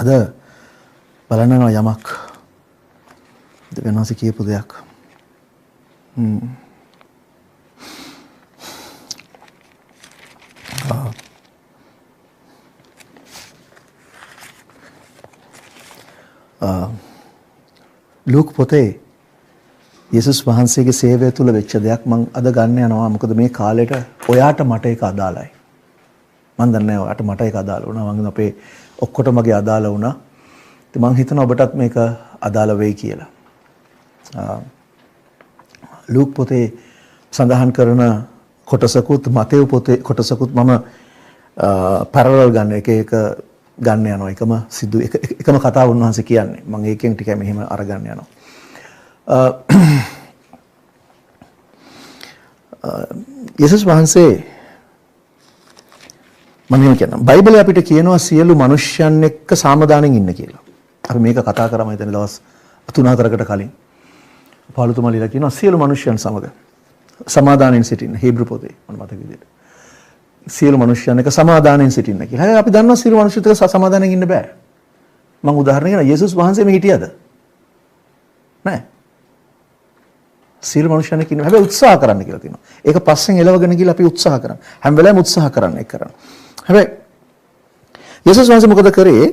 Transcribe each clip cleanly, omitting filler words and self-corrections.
අද බලන්න යමක් දෙවියන්වහන්සේ කියපු දෙයක්. ලූක් පොතේ යේසුස් වහන්සේගේ සේවය තුල වෙච්ච දෙයක් මම අද ගන්න යනවා. මොකද මේ කාලෙට ඔයාට මට ඒක අදාළයි. මම දන්නේ නැහැ ඔයාට මට ඒක අදාළ වුණා. මම අපේ ඔක්කොටම මගේ අදාළ වුණා. ඉතින් මම හිතනවා ඔබටත් මේක අදාළ වෙයි කියලා. ලූක් පොතේ සඳහන් කරන කොටසකුත් මතෙව් පොතේ කොටසකුත් මම පැරලල් ගන්න එක ගන්න යනවා. එකම කතාව උන්වහන්සේ කියන්නේ. මම ඒකෙන් ටිකක් මෙහෙම අරගන්න යනවා. යේසුස් වහන්සේ මම කියනවා බයිබලයේ අපිට කියනවා සියලු මනුෂ්‍යයන් එක්ක සමාදානෙන් ඉන්න කියලා. අපි මේක කතා කරාම හිතන දවස් 3-4කට කලින් පාළුතුමා ලියලා කියනවා සියලු මනුෂ්‍යයන් සමග සමාදානෙන් සිටින්න හීබ්‍රු පොතේ මම මතක විදිහට. සියලු මනුෂ්‍යයන් එක්ක සමාදානෙන් සිටින්න කියලා. හැබැයි අපි දන්නවා සියලු මනුෂ්‍යත් එක්ක සමාදානෙන් ඉන්න බෑ. මම උදාහරණයක් කියනවා යේසුස් වහන්සේ මේ හිටියද? නෑ. සියලු මනුෂ්‍යයන් එක්ක ඉන්න හැබැයි උත්සාහ කරන්න කියලා තියෙනවා. ඒක පස්සෙන් එලවගෙන ගිහලා අපි උත්සාහ කරන්න. හැම වෙලාවෙම උත්සාහ කරන්න ඒක කරන්න. හැබැයි යේසුස් වහන්සේ මොකද කරේ?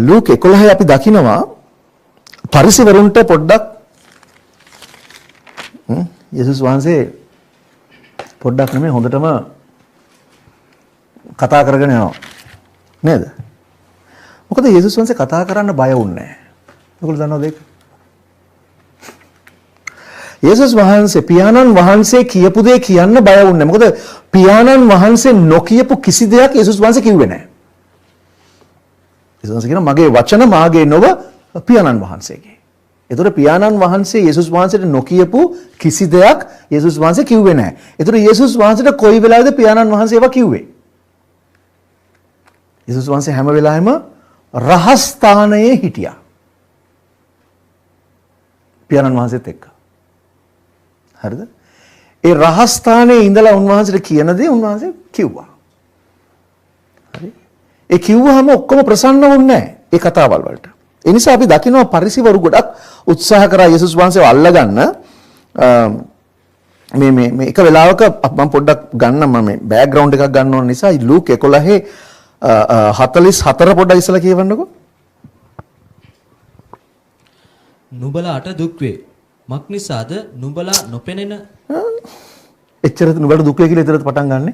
ලූක් 11 අපි දකිනවා පරිසවරුන්ට පොඩ්ඩක් යේසුස් වහන්සේ පොඩ්ඩක් නෙමෙයි හොඳටම කතා කරගෙන යනවා. නේද? මොකද යේසුස් වහන්සේ කතා කරන්න බය වුණේ නැහැ. ඔයගොල්ලෝ දන්නවද ඒක? යේසුස් වහන්සේ පියාණන් වහන්සේ කියපු දේ කියන්න බය වුණේ. මොකද පියාණන් වහන්සේ නොකියපු කිසි දෙයක් යේසුස් වහන්සේ කිව්වේ නැහැ. යේසුස් වහන්සේ කියනවා මගේ වචන මාගේ නොව පියාණන් වහන්සේගේ. ඒතර පියාණන් වහන්සේ යේසුස් වහන්සේට නොකියපු කිසි දෙයක් යේසුස් වහන්සේ කිව්වේ නැහැ. ඒතර යේසුස් වහන්සේට කොයි වෙලාවෙද පියාණන් වහන්සේ ඒවා කිව්වේ? යේසුස් වහන්සේ හැම වෙලාවෙම රහස් ස්ථානයේ හිටියා. පියාණන් වහන්සේත් එක්ක. හරිද? ඒ රහස් ස්ථානයේ ඉඳලා උන්වහන්සේට කියන දේ උන්වහන්සේ කිව්වා. හරි? ඒ කිව්වහම ඔක්කොම ප්‍රසන්න වුණේ නැහැ ඒ කතාවල් වලට. ඒ නිසා අපි දකිනවා පරිසවරු ගොඩක් උත්සාහ කරා යේසුස් වහන්සේව අල්ලගන්න. මේ එක වෙලාවක මම පොඩ්ඩක් ගන්න මම මේ බෑග්ග්‍රවුන්ඩ් එකක් ගන්න ඕන නිසා ලූක් 11:44 පොඩ්ඩක් ඉස්සලා කියවන්නකෝ. නුඹලාට දුක් වේ. මක් නිසාද නුඹලා නොපෙනෙන එච්චරද නුඹලාට දුක් වේ කියලා එතරම් පටන් ගන්නෙ?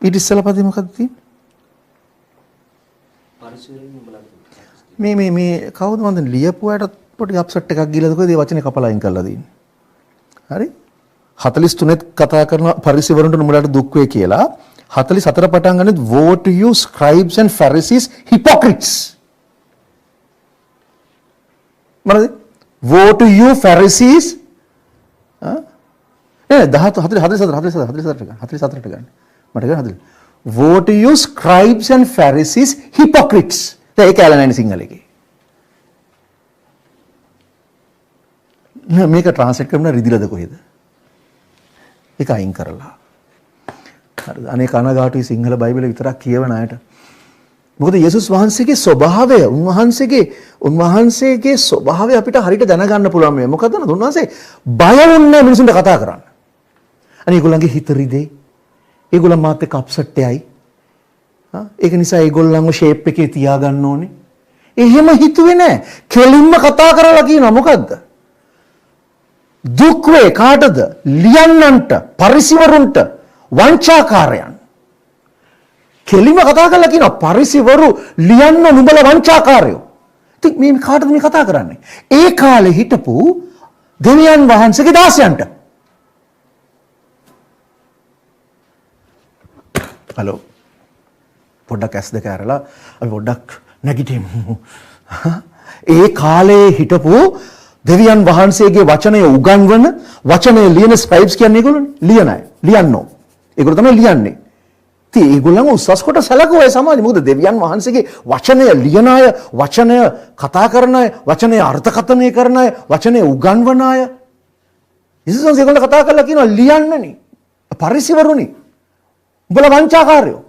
ඊට ඉස්සලා පදේ මොකක්ද තියෙන්නේ? මේ කවුද මන්ද ලියපුවාට පොඩි අප්සෙට් එකක් ගිහලාද කොහෙද මේ වචනේ කපලා අයින් කරලා දෙන්නේ. හරි? 43ත් කතා කරන පරිසවරුන්ට නුඹලාට දුක් වේ කියලා 44 පටන් ගන්නෙත් woe to you scribes and Pharisees hypocrites. මොනවද? woe to you Pharisees 44 ගන්න. මට ගන්න woe to you scribes and Pharisees hypocrites. දැන් ඒක ඇලලා නැහැ සිංහලයේ. මේක ට්‍රාන්ස්ලේට් කරන්න රිදිලද කොහෙද? ඒක අයින් කරලා. හරිද? අනේ කනගාටුයි සිංහල බයිබලෙ විතරක් කියවන අයට. මොකද යේසුස් වහන්සේගේ ස්වභාවය, උන්වහන්සේගේ ස්වභාවය අපිට හරියට දැනගන්න පුළුවන් මේ. මොකද උන්වහන්සේ බය වුණේ මිනිසුන්ට කතා කරන්න. අනේ ඒගොල්ලන්ගේ හිත රිදේ. ඒගොල්ලන් මාත් එක්ක අප්සෙට් එකයි. ඒක නිසා ඒගොල්ලන්ව ෂේප් එකේ තියාගන්න ඕනේ. එහෙම හිතුවේ නැහැ. කෙලින්ම කතා කරලා කියනවා මොකද්ද? දුක් වේ කාටද? ලියන්නන්ට, පරිසිවරුන්ට, වංචාකාරයන්. කෙලින්ම කතා කරලා කියනවා පරිසිවරු ලියන්න නුඹලා වංචාකාරයෝ. ඉතින් මේ කාටද මේ කතා කරන්නේ? ඒ කාලේ හිටපු දෙවියන් වහන්සේගේ දාසයන්ට. හලෝ පොඩ්ඩක් ඇස් දෙක අරලා අපි පොඩ්ඩක් නැගිටිමු. ඒ කාලේ හිටපු දෙවියන් වහන්සේගේ වචනය උගන්වන වචනය ලියන ස්ක්‍රයිබ්ස් කියන්නේ ඒගොල්ලෝනේ. ලියන අය. ලියන්නෝ. ඒගොල්ලෝ තමයි ලියන්නේ. ඉතින් ඒගොල්ලන්ව උස්සස් කොට සැලකුවා ඒ සමාජෙ. මොකද දෙවියන් වහන්සේගේ වචනය ලියන අය, වචනය කතා කරන අය, වචනය අර්ථකථනය කරන අය, වචනය උගන්වන අය. යේසුස් වහන්සේ ඒගොල්ලෝ කතා කරලා කියනවා ලියන්නනේ. පරිසිවරුනි. උඹලා වංචාකාරයෝ.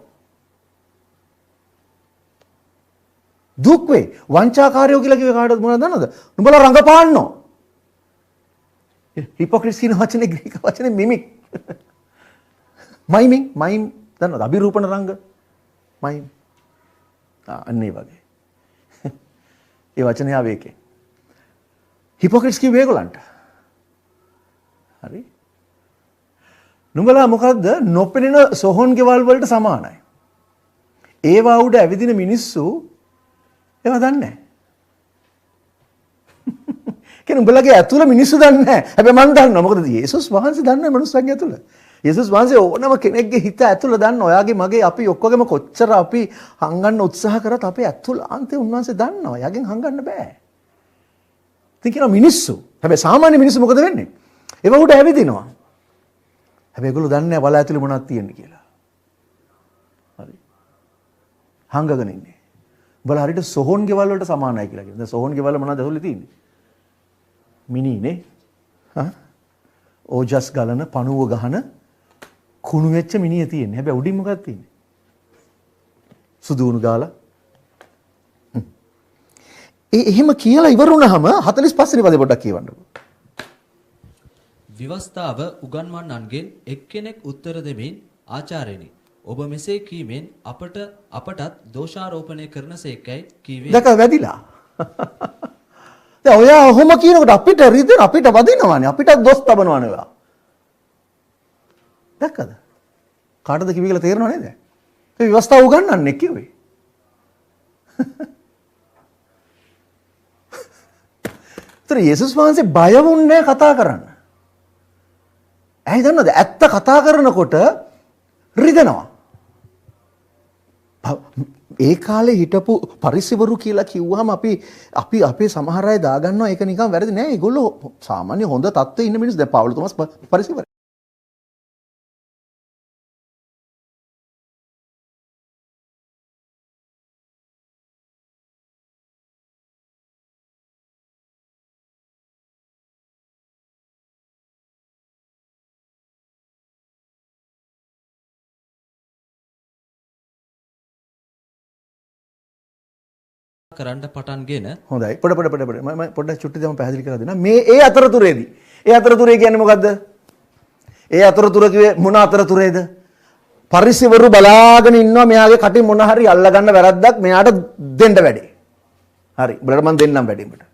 දුක් වේ. වංචාකාරයෝ කියලා කිව්වේ කාටද මොනවද දන්නවද? උඹලා රංගපාන්නෝ. හිපොක්‍රිට්ස් කියන වචනේ ග්‍රීක වචනේ මිමික්. මයිම් දන්නවද? අභිරූපණ රංග. මයිම්. අන්න ඒ වගේ. ඒ වචනේ ආවේ ඒකේ. හිපොක්‍රිට්ස් කිව්වේ ඒගොල්ලන්ට. හරි. නුඹලා මොකද්ද? නොපෙනෙන සොහොන් ගෙවල් වලට සමානයි. ඒවා උඩ ඇවිදින මිනිස්සු ඒවා දන්නේ නැහැ. කියන්නේ උඹලගේ ඇතුළ මිනිස්සු දන්නේ නැහැ. හැබැයි මම දන්නවා. මොකද යේසුස් වහන්සේ දන්නේ මනුස්සයන්ගේ ඇතුළ. යේසුස් වහන්සේ ඕනම කෙනෙක්ගේ හිත ඇතුළ දන්නවා. ඔයාගේ මගේ අපි ඔක්කොගෙම කොච්චර අපි හංගන්න උත්සාහ කරත් අපේ ඇතුළ අන්තේ උන්වහන්සේ දන්නවා. යගෙන් හංගන්න බෑ. ඉතින් කියනවා මිනිස්සු. හැබැයි සාමාන්‍ය මිනිස්සු මොකද වෙන්නේ? ඒව උඩ ඇවිදිනවා. හැබැයි ඒගොල්ලෝ දන්නේ නැහැ වල ඇතුලේ මොනවද තියෙන්නේ කියලා. හරි. හංගගෙන ඉන්නේ. උඹලා හරියට සොහොන් ගෙවල් වලට සමානයි කියලා කියනවා. දැන් සොහොන් ගෙවල් මොනවද ඇතුලේ තියෙන්නේ? මිනිනේ. ඕජස් ගලන පණුව ගහන කුණු වෙච්ච මිනිය තියෙන්නේ. හැබැයි උඩින් මොකක්ද තියෙන්නේ? සුදුුණු ගාලා. එහෙම කියලා ඉවර වුණාම 45 වෙනි පදේ පොඩ්ඩක් කියවන්නකෝ. විවස්ථාව උගන්වන්නන්ගෙන් එක්කෙනෙක් උත්තර දෙමින් ආචාර්යනි ඔබ මෙසේ කීමෙන් අපටත් දෝෂාරෝපණය කරනසේකයි කීවේ. දැක වැදිලා. දැන් ඔයා ඔහොම කියනකොට අපිට රිදෙන අපිට වදිනවනේ අපිට දොස් තබනවනේ ඔයා. දැක්කද? කාටද කිව්වේ කියලා තේරෙනව නේද? ඒ විවස්ථාව උගන්වන්නේ කිව්වේ. ඒතර යේසුස් වහන්සේ බය වුණේ කතා කරන්න. ඇයි දන්නවද? ඇත්ත කතා කරනකොට රිදෙනවා. ඒ කාලේ හිටපු පරිසවරු කියලා කිව්වහම අපි අපේ සමහර අය දාගන්නවා ඒක නිකන් වැරදි නෑ. ඒගොල්ලෝ සාමාන්‍ය හොඳ තත්ත්වයේ ඉන්න මිනිස්සු. දැන් පාවුල් තෝමස් පරිසවර. කරන්න පටන්ගෙන හොඳයි පොඩ මම පොඩ්ඩක් චුට්ටි දෙම පැහැදිලි කරලා දෙන්න මේ ඒ අතරතුරේ කියන්නේ මොකද්ද ඒ අතරතුර කිව්වේ මොන අතරතුරේද පරිසවරු බලාගෙන ඉන්නවා මෙයාගේ කටින් මොන හරි අල්ල ගන්න වැරද්දක් මෙයාට දෙන්න වැඩි හරි උඹලට මම දෙන්නම් වැඩි උඹට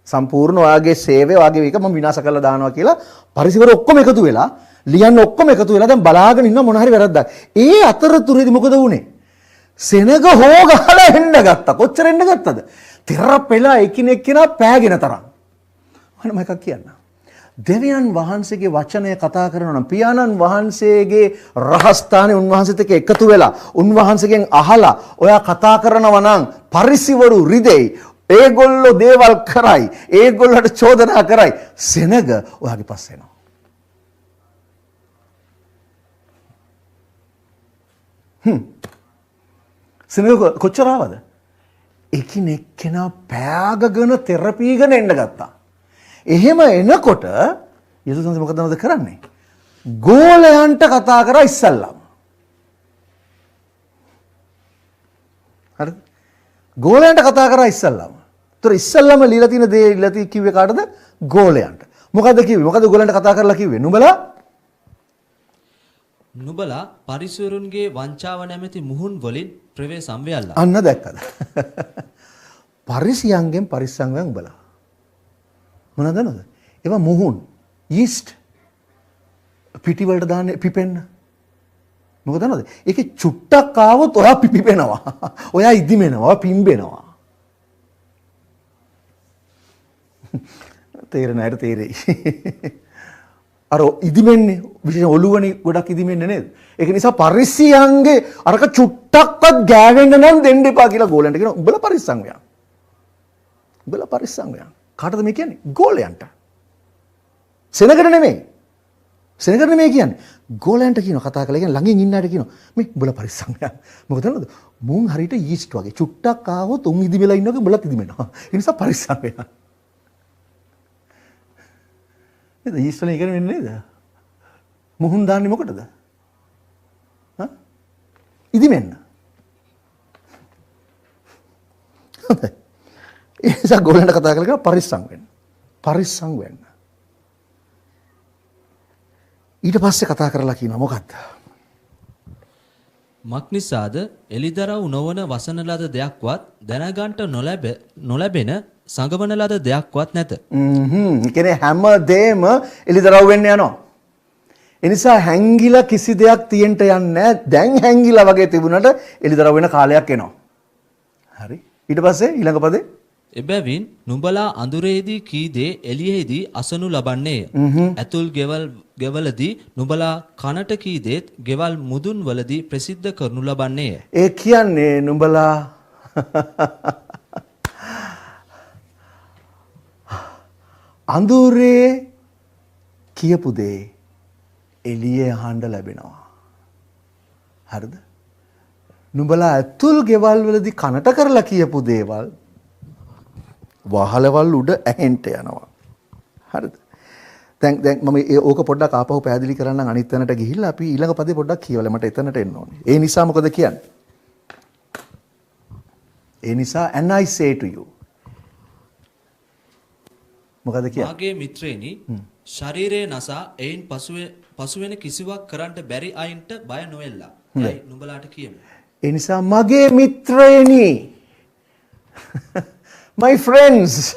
සම්පූර්ණ ඔයාගේ සේවය ඔයාගේ එක මම විනාශ කරලා දානවා කියලා පරිසවරු ඔක්කොම එකතු වෙලා ලියන්න ඔක්කොම එකතු වෙලා දැන් බලාගෙන ඉන්නවා මොන හරි වැරද්දක් ඒ අතරතුරේදී මොකද වුනේ සෙනග හෝ ගහලා එන්න ගත්තා. කොච්චර එන්න ගත්තද? තෙරපෙලා එකිනෙක කෙනා පෑගෙන තරම්. මම එකක් කියන්න. දෙවියන් වහන්සේගේ වචනය කතා කරනවා නම් පියාණන් වහන්සේගේ රහස්ථානේ උන්වහන්සේත් එක්ක එකතු වෙලා උන්වහන්සේගෙන් අහලා ඔයා කතා කරනවා නම් පරිසිවරු රිදෙයි. ඒගොල්ලෝ දේවල් කරයි. ඒගොල්ලන්ට චෝදනා කරයි. සෙනග ඔයාගේ පස්සේ එනවා. සෙනග කොච්චර ආවද? එකිනෙක කෙනා පෑගගෙන තෙරපීගෙන එන්න ගත්තා. එහෙම එනකොට යේසුස් වහන්සේ මොකදද කරන්නේ? ගෝලයන්ට කතා කරා ඉස්සල්ලාම. හරිද? ගෝලයන්ට කතා කරා ඉස්සල්ලාම. ඒතර ඉස්සල්ලාම লীලා තියෙන දේ লীලා කිව්වේ කාටද? ගෝලයන්ට. මොකද කිව්වේ? මොකද ගෝලයන්ට කතා කරලා කිව්වේ? නුඹලා පරිසවරුන්ගේ වංචාව නැමැති මුහුන් වලින් ප්‍රවේශම් වෙයල්ලා. අන්න දැක්කද? පරිසියන්ගෙන් පරිස්සම් වෙන් උඹලා. මොනවද නේද? ඒවා මුහුන්, යීස්ට් පිටි වලට දාන්නේ පිපෙන්න. මොකද නේද? ඒකේ චුට්ටක් ආවොත් ඔයා පිපෙනවා. ඔයා ඉදිමෙනවා, ඔයා පිම්බෙනවා. තේරෙන අයට තේරෙයි. අර ඉදිමෙන්නේ විශේෂ ඔළුවනේ ගොඩක් ඉදිමෙන්නේ නේද? ඒක නිසා පරිසියන්ගේ අරක චුට්ටක්වත් ගෑවෙන්න නම් දෙන්න එපා කියලා ගෝලයන්ට කියනවා. උඹලා පරිස්සම් වෙයන්. උඹලා පරිස්සම් වෙයන්. කාටද මේ කියන්නේ? ගෝලයන්ට. සෙනගට නෙමෙයි. සෙනගට නෙමෙයි කියන්නේ. ගෝලයන්ට කියනවා කතා කරලා කියන්නේ ළඟින් ඉන්න අයට කියනවා මේ උඹලා පරිස්සම් වෙයන්. මොකද නේද? මුන් හරියට යීස්ට් වගේ චුට්ටක් ආවොත් උන් ඉදිමෙලා ඉන්නකොට උඹලත් ඉදිමෙනවා. ඒ නිසා පරිස්සම් වෙයන්. නේද? යීස්ට් වලින් ඉගෙන වෙන්නේ නේද? මුහුන් දාන්නේ මොකටද? ඉදිමෙන්න. හොඳයි. ඒ නිසා ගෝලන්ට කතා කරලා පරිස්සම් වෙන්න. පරිස්සම් වෙන්න. ඊට පස්සේ කතා කරලා කියනවා මොකද්ද? මක්නිසාද එලිදරව් නොවන වසන ලද දෙයක්වත් දැනගන්ට නොලැබෙන සංගමන ලද දෙයක්වත් නැත. කියන්නේ හැම දෙයක්ම එලිදරව් වෙන්න යනවා. ඒ නිසා හැංගිලා කිසි දෙයක් තියෙන්න යන්නේ නැහැ. දැන් හැංගිලා වගේ තිබුණාට එලිදරව් වෙන කාලයක් එනවා. හරි. ඊට පස්සේ ඊළඟ පදේ එබැවින් නුඹලා අඳුරේදී කී දේ එළියේදී අසනු ලබන්නේය. ඇතුල් ගෙවලදී නුඹලා කනට කී දේත් ගෙවල් මුදුන් වලදී ප්‍රසිද්ධ කරනු ලබන්නේය. ඒ කියන්නේ නුඹලා අඳුරේ කියපු දේ එළියේ අහන්න ලැබෙනවා. හරිද? නුඹලා ඇතුල් ගෙවල් වලදී කනට කරලා කියපු දේවල් වහලවල් උඩ ඇහෙන්න යනවා. හරිද? දැන් මම ඕක පොඩ්ඩක් ආපහු පැහැදිලි කරන්නම් අනිත් තැනට ගිහිල්ලා අපි ඊළඟ පදේ පොඩ්ඩක් කියවලා මට එතනට එන්න ඕනේ. ඒ නිසා මොකද කියන්නේ? ඒ නිසා and I say to you. මොකද කියන්නේ? මාගේ මිත්‍රේනි ශරීරයේ නසා එයින් පසුවෙන කිසිවක් කරන්න බැරි අයින්ට බය නොවෙල්ලා. යයි නුඹලාට කියමු. ඒ නිසා මගේ මිත්‍රයනි my friends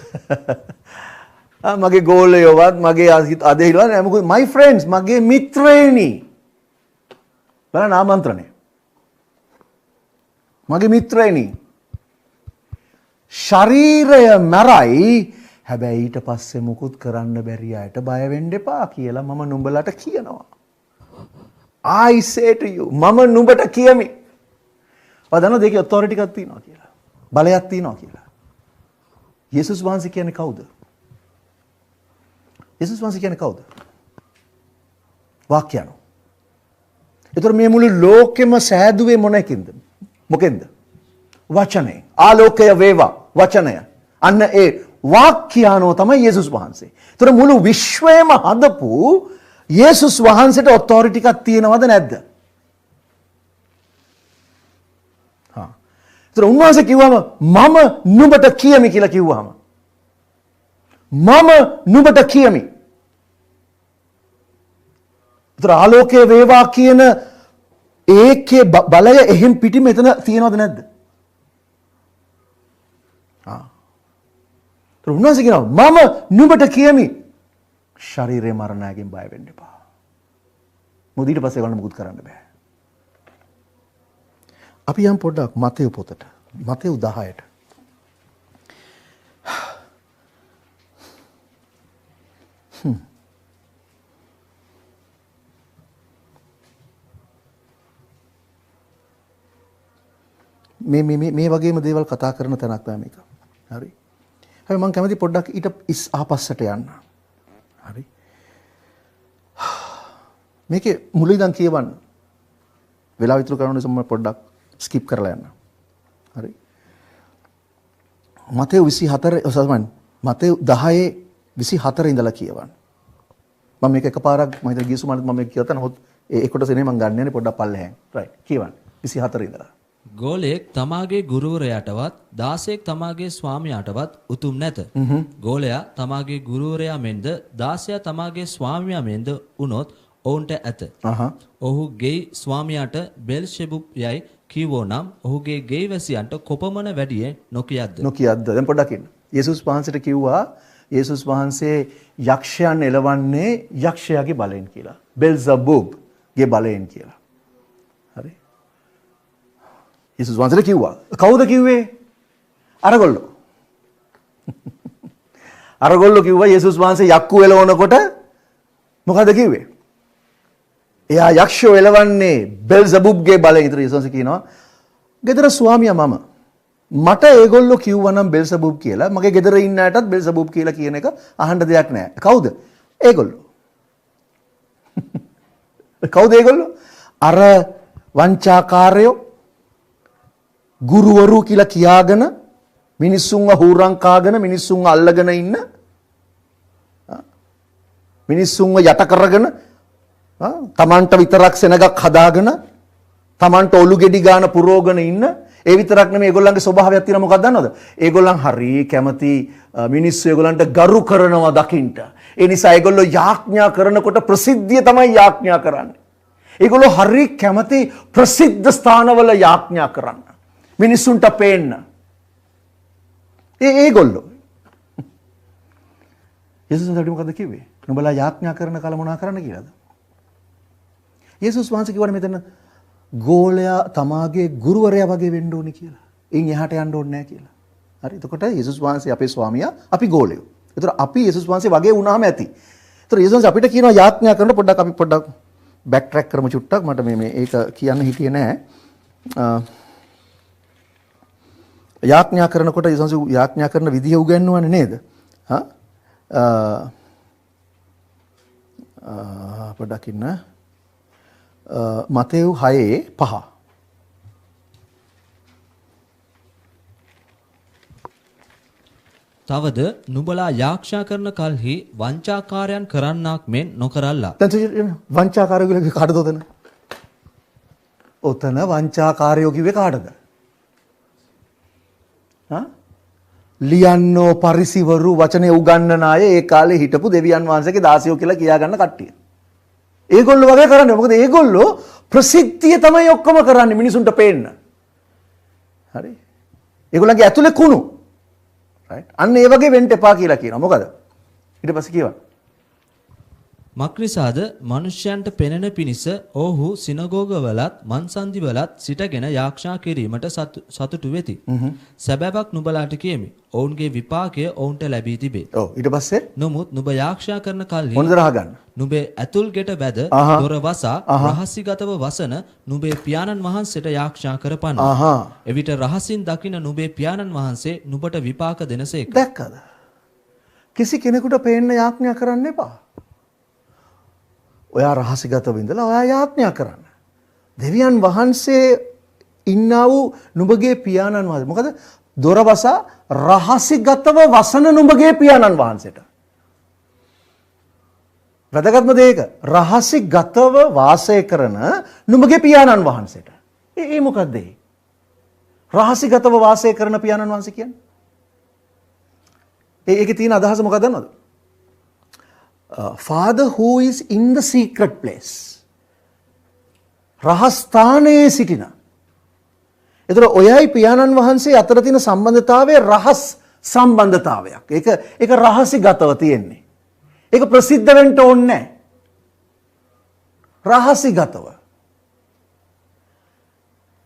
මගේ ගෝලයෝවත් මගේ අදහිලවත් නෑ මොකද my friends මගේ මිත්‍රයනි බලන්න ආමන්ත්‍රණය මගේ මිත්‍රයනි ශරීරය මරයි හැබැයි ඊට පස්සේ මුකුත් කරන්න බැරි අයට බය වෙන්න එපා කියලා මම නුඹලට කියනවා. I say to you මම නුඹට කියමි. ඔය දන්නවද ඒකේ authority එකක් තියෙනවා කියලා. බලයක් තියෙනවා කියලා. යේසුස් වහන්සේ කියන්නේ කවුද? යේසුස් වහන්සේ කියන්නේ කවුද? වාක්‍යano. ඒතර මේ මුළු ලෝකෙම සෑදුවේ මොනකින්ද? මොකෙන්ද? වචනේ. ආලෝකය වේවා වචනය. අන්න ඒ වාක්‍යano තමයි යේසුස් වහන්සේ. ඒතර මුළු විශ්වයම හදපු යේසුස් වහන්සේට authority එකක් තියෙනවද නැද්ද? උන්වහන්සේ කිව්වම මම නුඹට කියමි කියලා කිව්වම මම නුඹට කියමි. ඒතර ආලෝකයේ වේවා කියන ඒකේ බලය එහෙම් පිටින් මෙතන තියෙනවද නැද්ද? ඒතර උන්වහන්සේ කියනවා මම නුඹට කියමි ශරීරයේ මරණයෙන් බය වෙන්න එපා. මොකද ඊට පස්සේ වන්න මුකුත් කරන්න බෑ. අපි යම් පොඩ්ඩක් මතෙව් පොතට මතෙව් 10ට මේ වගේම දේවල් කතා කරන තැනක් තමයි මේක. හරි. හැබැයි මම කැමති පොඩ්ඩක් ඊට ආපස්සට යන්න. හරි. මේකේ මුල ඉඳන් කියවන්න. වෙලාව විතර කරන නිසා මම පොඩ්ඩක් ස්කිප් කරලා යන්න. හරි. මතෙව් 24 මතෙව් 10:24 ඉඳලා කියවන්න. මම මේක එකපාරක් මම හිතලා ගිය සුමානත් මම මේක කියවත නමුත් ඒ කොටස නේ මම ගන්නනේ පොඩ්ඩක් පල්ලෙහෙන්. රයිට්. කියවන්න. 24 ඉඳලා. ගෝලයෙක් තමාගේ ගුරුවරයාටවත් දාසයෙක් තමාගේ ස්වාමියාටවත් උතුම් නැත. ගෝලයා තමාගේ ගුරුවරයා මෙන්ද දාසයා තමාගේ ස්වාමියා මෙන්ද වුණොත් ඔවුන්ට ඇත. ඔහු ගෙයි ස්වාමියාට බෙල්ෂෙබුබ් යයි කීවෝ නම් ඔහුගේ ගෙයි වැසියන්ට කොපමණ වැඩියෙන් නොකියද්ද? නොකියද්ද? දැන් පොඩ්ඩක් ඉන්න. යේසුස් වහන්සේට කිව්වා යේසුස් වහන්සේ යක්ෂයන් එලවන්නේ යක්ෂයාගේ බලයෙන් කියලා. බෙල්සබුබ්ගේ බලයෙන් කියලා. හරි. යේසුස් වහන්සේට කිව්වා. කවුද කිව්වේ? අරගොල්ලෝ. අරගොල්ලෝ කිව්වා යේසුස් වහන්සේ යක්කු එලවනකොට මොකද කිව්වේ? එයා යක්ෂයෝ එලවන්නේ බෙල්සබුබ්ගේ බලයෙන්. ඉතින් යේසුස් කියනවා ගෙදර ස්වාමියා මම මට ඒගොල්ලෝ කිව්වනම් බෙල්සබුබ් කියලා මගේ ගෙදර ඉන්න අයටත් බෙල්සබුබ් කියලා කියන එක අහන්න දෙයක් නැහැ. කවුද? ඒගොල්ලෝ. කවුද ඒගොල්ලෝ? අර වංචාකාරයෝ ගුරුවරු කියලා කියාගෙන මිනිස්සුන්ව හුරං කාගෙන මිනිස්සුන්ව අල්ලගෙන ඉන්න මිනිස්සුන්ව යට කරගෙන තමන්ට විතරක් සෙනගක් හදාගෙන Tamanට ඔලු ගෙඩි ගාන පුරෝගන ඉන්න. ඒ විතරක් නෙමෙයි ඒගොල්ලන්ගේ ස්වභාවයක් තියෙනවා මොකක්ද දන්නවද? ඒගොල්ලන් හරි කැමති මිනිස්සු ඒගොල්ලන්ට ගරු කරනවා දකින්න. ඒ නිසා ඒගොල්ලෝ යාඥා කරනකොට ප්‍රසිද්ධිය තමයි යාඥා කරන්නේ. ඒගොල්ලෝ හරි කැමති ප්‍රසිද්ධ ස්ථානවල යාඥා කරන්න. මිනිස්සුන්ට පේන්න. ඒගොල්ලෝ. යේසුස් වහන්සේ මොකද කිව්වේ? නුඹලා යාඥා කරන කල මොනා කරන්න කියලාද? යේසුස් වහන්සේ කිව්වනේ මෙතන ගෝලයා තමාගේ ගුරුවරයා වගේ වෙන්න ඕනේ කියලා. ඉන් එහාට යන්න ඕනේ නැහැ කියලා. හරි. එතකොට යේසුස් වහන්සේ අපේ ස්වාමියා, අපි ගෝලයෝ. ඒතර අපි යේසුස් වහන්සේ වගේ වුණාම ඇති. ඒතර යේසුස් වහන්සේ අපිට කියනවා යාඥා කරන අපි පොඩ්ඩක් බෑක් ට්‍රැක් කරමු චුට්ටක්. මට මේ ඒක කියන්න හිතියේ නැහැ. යාඥා කරනකොට යේසුස් වහන්සේ යාඥා කරන විදිය උගන්වන්නේ නේද? පොඩ්ඩක් ඉන්න. මතෙව් 6:5 තවද නුඹලා යාක්ෂා කරන කල්හි වංචාකාරයන් කරන්නාක් මෙන් නොකරල්ලා. දැන් වංචාකාරයෝ කියලා කාටද උතන? උතන වංචාකාරයෝ කිව්වේ කාටද? ලියන්නෝ පරිසිවරු වචනේ උගන්නන අය ඒ කාලේ හිටපු දෙවියන් වහන්සේගේ දාසියෝ කියලා කියාගන්න කට්ටිය. ඒගොල්ලෝ වගේ කරන්නේ. මොකද ඒගොල්ලෝ ප්‍රසිද්ධිය තමයි ඔක්කොම කරන්නේ මිනිසුන්ට පේන්න. හරි. ඒගොල්ලන්ගේ ඇතුලේ කුණු. රයිට්. අන්න ඒ වගේ වෙන්න එපා කියලා කියනවා. මොකද? ඊට පස්සේ කියවන. මක්නිසාද මනුෂ්‍යයන්ට පෙනෙන පිණිස ඔහු සිනගෝගවලත් මන්සන්දිවලත් සිටගෙන යාක්ෂා කිරීමට සතුටු වෙති. සැබෑවක් නුඹලාට කියමි. ඔවුන්ගේ විපාකය ඔවුන්ට ලැබී තිබේ. ඔව් ඊට පස්සේ නමුත් නුඹ යාක්ෂා කරන කල්හි මොනද රහගන්න? නුඹේ ඇතුල් ගෙට වැද දොර වසා රහසිගතව වසන නුඹේ පියාණන් වහන්සේට යාක්ෂා කරපන්න. එවිට රහසින් දකින නුඹේ පියාණන් වහන්සේ නුඹට විපාක දෙනසේක. දැක්කද? කිසි කෙනෙකුට පේන්න යාඥා කරන්න එපා. ඔයා රහසිගතව ඉඳලා ඔයා යාඥා කරන්න. දෙවියන් වහන්සේ ඉන්නා වූ නුඹගේ පියාණන් වහන්සේ. මොකද දොරවසා රහසිගතව වසන නුඹගේ පියාණන් වහන්සේට. වැදගත්ම දේ ඒක. රහසිගතව වාසය කරන නුඹගේ පියාණන් වහන්සේට. ඒ මොකද්ද ඒ? රහසිගතව වාසය කරන පියාණන් වහන්සේ කියන්නේ? ඒකේ තියෙන අදහස මොකක්ද දන්නවද? Father who is in the secret place. රහස්ථානයේ සිටින. ඒතර ඔයයි පියාණන් වහන්සේ අතර තියෙන සම්බන්ධතාවය රහස් සම්බන්ධතාවයක්. ඒක රහසිගතව තියෙන්නේ. ඒක ප්‍රසිද්ධ වෙන්න ඕනේ නැහැ. රහසිගතව.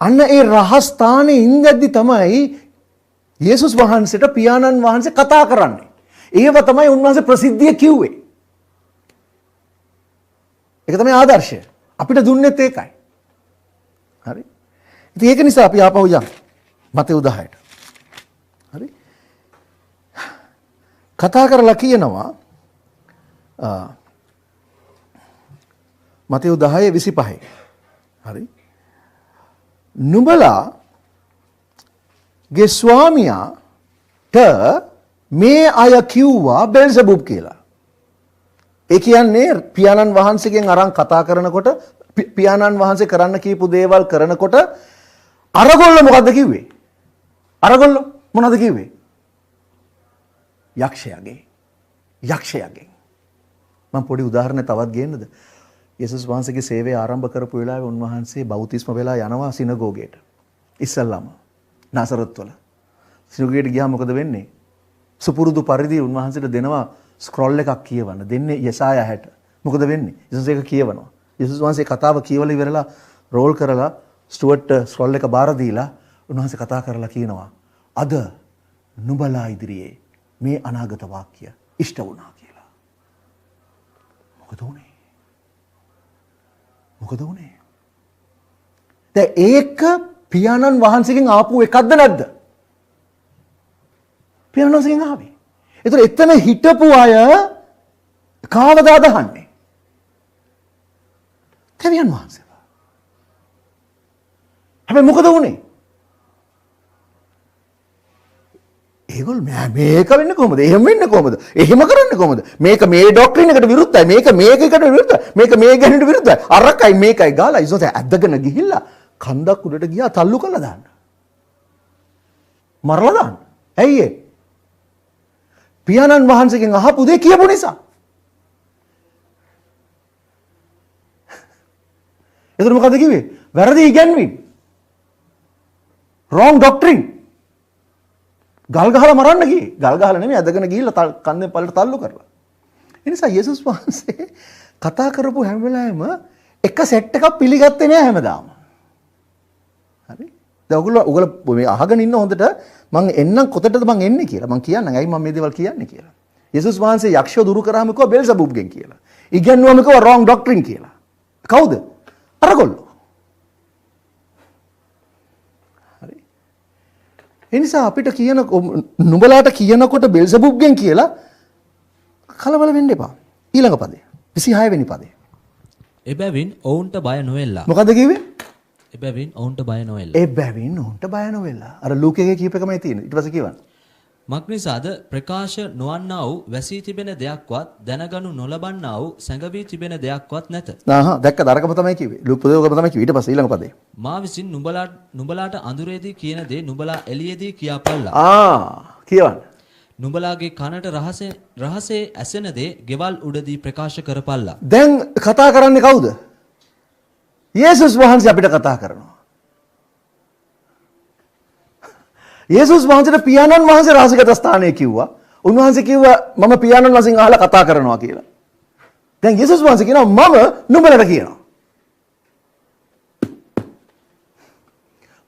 අන්න ඒ රහස්ථානයේ ඉඳද්දි තමයි යේසුස් වහන්සේට පියාණන් වහන්සේ කතා කරන්නේ. ඒව තමයි උන්වහන්සේ ප්‍රසිද්ධිය කිව්වේ. ඒක තමයි ආදර්ශය. අපිට දුන්නෙත් ඒකයි. හරි. ඉතින් ඒක නිසා අපි ආපහු යමු. මතෙව් 10ට. හරි. කතා කරලා කියනවා මතෙව් 10:25. හරි. නුඹලාගේ ස්වාමියාට මේ අය කිව්වා බෙල්සෙබුබ් කියලා. ඒ කියන්නේ පියාණන් වහන්සේගෙන් අරන් කතා කරනකොට පියාණන් වහන්සේ කරන්න කියපු දේවල් කරනකොට අරගොල්ල මොකද්ද කිව්වේ? අරගොල්ල මොනවද කිව්වේ? යක්ෂයාගේ. මම පොඩි උදාහරණයක් තවත් ගේන්නද? යේසුස් වහන්සේගේ සේවය ආරම්භ කරපු වෙලාවේ උන්වහන්සේ බෞතිස්ම වෙලා යනවා සිනගෝගයට. ඉස්සල්ලාම නාසරත් වල. සිනගෝගයට ගියාම මොකද වෙන්නේ? සුපුරුදු පරිදි උන්වහන්සේට දෙනවා ස්ක්‍රෝල් එකක් කියවන්න. දෙන්නේ යෙසායා 60. මොකද වෙන්නේ? යේසුස් ඒක කියවනවා. යේසුස් වහන්සේ කතාව කියවලා ඉවරලා රෝල් කරලා ස්ටුවර්ට් ස්ක්‍රෝල් එක බාර දීලා උන්වහන්සේ කතා කරලා කියනවා අද නුඹලා ඉදිරියේ මේ අනාගත වාක්‍ය ඉෂ්ට වුණා කියලා. මොකද උනේ? දැන් ඒක පියාණන් වහන්සේගෙන් ආපු එකක්ද නැද්ද? පියාණන් වහන්සේගෙන් ආවේ. ඒතර එතන හිටපු අය කාවද අදහන්නේ? දෙවියන් වහන්සේ. හැබැයි මොකද වුනේ? ඒගොල්ලෝ මේක වෙන්නේ කොහොමද? එහෙම වෙන්නේ කොහොමද? එහෙම කරන්නේ කොහොමද? මේක මේ ඩොක්ට්‍රින් එකට විරුද්ධයි. මේක මේකකට විරුද්ධයි. මේක මේ ගැනට විරුද්ධයි. අරකයි මේකයි ගාලා ඉසොත ඇදගෙන ගිහිල්ලා කන්දක් උඩට ගියා තල්ලු කළා දාන්න. මරලා දාන්න. ඇයි ඒ? පියාණන් වහන්සේගෙන් අහපු දේ කියපු නිසා. එතකොට මොකද කිව්වේ? වැරදි ඉගැන්වීම. wrong doctrine. ගල් ගහලා මරන්න ගියේ. ගල් ගහලා නෙමෙයි ඇදගෙන ගිහිල්ලා කන්දෙන් පල්ලට තල්ලු කරලා. ඒ නිසා යේසුස් වහන්සේ කතා කරපු හැම වෙලාවෙම එක සෙට් එකක් පිළිගත්තේ නෑ හැමදාම. හරි? දැන් ඔයගොල්ලෝ මේ අහගෙන ඉන්න හොඳට මම එන්නම් කොතටද මම එන්නේ කියලා. මම කියන්නම් ඇයි මම මේ දේවල් කියන්නේ කියලා. යේසුස් වහන්සේ යක්ෂය දුරු කරාම කිව්වා බෙල්සබුබ්ගෙන් කියලා. ඉගෙනුවම කිව්වා wrong doctrine කියලා. කවුද? අරගොල්ලෝ. හරි. ඒ නිසා අපිට කියන නුඹලාට කියනකොට බෙල්සබුබ්ගෙන් කියලා කලබල වෙන්න එපා. ඊළඟ පදේ 26 වෙනි පදේ. එබැවින් ඔවුන්ට බය නොවෙල්ලා. මොකද කිව්වේ? එබැවින් ඔවුන්ට බය නොවෙල්ලා. එබැවින් ඔවුන්ට බය නොවෙලා. අර ලූකයේ කීප එකමයි තියෙන්නේ. ඊට පස්සේ කියවන්න. මක්නිසාද ප්‍රකාශ නොවන්නා වූ වැසී තිබෙන දෙයක්වත් දැනගනු නොලබන්නා වූ සැඟවී තිබෙන දෙයක්වත් නැත. දැක්කද අරකම තමයි කිව්වේ. ලූක පොතේකම තමයි කිව්වේ. ඊට පස්සේ ඊළඟ පදේ. මා විසින් නුඹලාට අඳුරේදී කියන දේ නුඹලා එළියේදී කියාපල්ලා. කියවන්න. නුඹලාගේ කනට රහසේ ඇසෙන දේ ගෙවල් උඩදී ප්‍රකාශ කරපල්ලා. දැන් කතා කරන්නේ කවුද? යේසුස් වහන්සේ අපිට කතා කරනවා. යේසුස් වහන්සේට පියාණන් වහන්සේ රහසිගත ස්ථානයේ කිව්වා. උන්වහන්සේ කිව්වා මම පියාණන් වහන්සේගෙන් අහලා කතා කරනවා කියලා. දැන් යේසුස් වහන්සේ කියනවා මම නුඹලට කියනවා.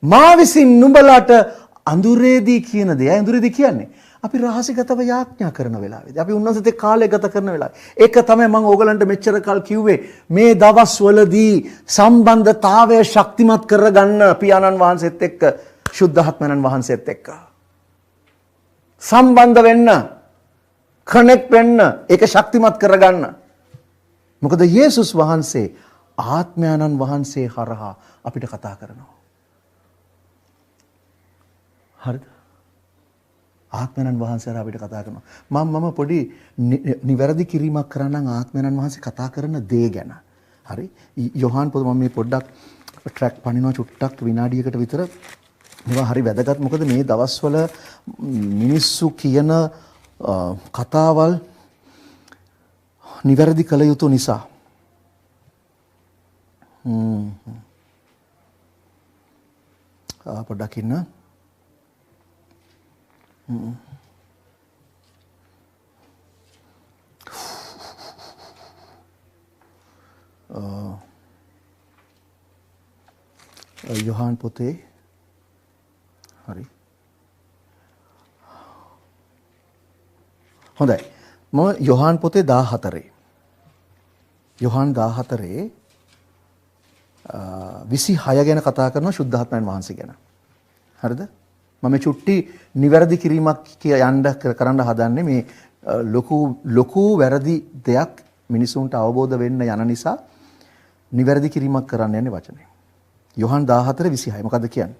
මා විසින් නුඹලට අඳුරේදී කියන දේ. අඳුරේදී කියන්නේ අපි රහසිගතව යාඥා කරන වෙලාවේදී අපි උන්වහන්සේත් එක්ක කාලය ගත කරන වෙලාවේ. ඒක තමයි මම ඕගලන්ට මෙච්චර කල් කිව්වේ මේ දවස්වලදී සම්බන්ධතාවය ශක්තිමත් කරගන්න පියාණන් වහන්සේත් එක්ක ශුද්ධාත්මයන් වහන්සේත් එක්ක සම්බන්ධ වෙන්න කනෙක්ට් වෙන්න ඒක ශක්තිමත් කරගන්න. මොකද යේසුස් වහන්සේ ආත්මයන්න් වහන්සේ හරහා අපිට කතා කරනවා. හරිද? ආත්මයන්න් වහන්සේ හරහා අපිට කතා කරනවා. මම පොඩි නිවැරදි කිරීමක් කරන්නම් ආත්මයන්න් වහන්සේ කතා කරන දේ ගැන. හරි? යොහාන් පොත මම මේ පොඩ්ඩක් ට්‍රැක් පනිනවා චුට්ටක් විනාඩියකට විතර. මේවා හරි වැදගත්. මොකද මේ දවස්වල මිනිස්සු කියන කතාවල් නිවැරදි කළ යුතු නිසා. පොඩ්ඩක් ඉන්න. යොහාන් පොතේ හරි හොඳයි මම යොහාන් පොතේ 14 යොහාන් 14 26 ගැන කතා කරනවා ශුද්ධාත්මයන් වහන්සේ ගැන. හරිද? මම චුට්ටි නිවැරදි කිරීමක් යන්න කරන්න හදන්නේ මේ ලොකු වැරදි දෙයක් මිනිසුන්ට අවබෝධ වෙන්න යන නිසා නිවැරදි කිරීමක් කරන්න යන්නේ වචනේ. යොහාන් 14:26 මොකද්ද කියන්නේ?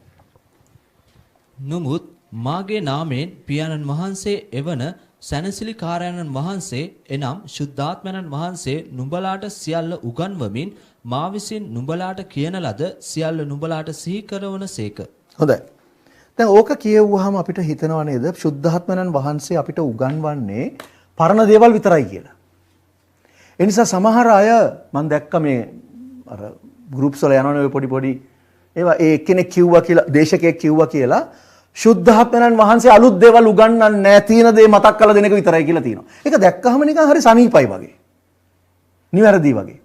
නමුත් මාගේ නාමයෙන් පියාණන් වහන්සේ එවන සැනසිලිකාරයන්න් වහන්සේ එනම් ශුද්ධාත්මයන්න් වහන්සේ නුඹලාට සියල්ල උගන්වමින් මා විසින් නුඹලාට කියන ලද සියල්ල නුඹලාට සිහි කරවන සේක. හොඳයි. දැන් ඕක කියෙව්වහම අපිට හිතෙනව නේද ශුද්ධාත්මයන්න් වහන්සේ අපිට උගන්වන්නේ පරණ දේවල් විතරයි කියලා. ඒ නිසා සමහර අය මම දැක්ක මේ අර ගෲප්ස් වල යනවනේ ඔය පොඩි ඒවා ඒ කෙනෙක් කිව්වා කියලා දේශකයෙක් කිව්වා කියලා ශුද්ධාත්මයන්න් වහන්සේ අලුත් දේවල් උගන්වන්නේ නැහැ තියෙන දේ මතක් කරලා දෙන එක විතරයි කියලා තියෙනවා. ඒක දැක්කහම නිකන් හරි සනීපයි වගේ. නිවැරදි වගේ.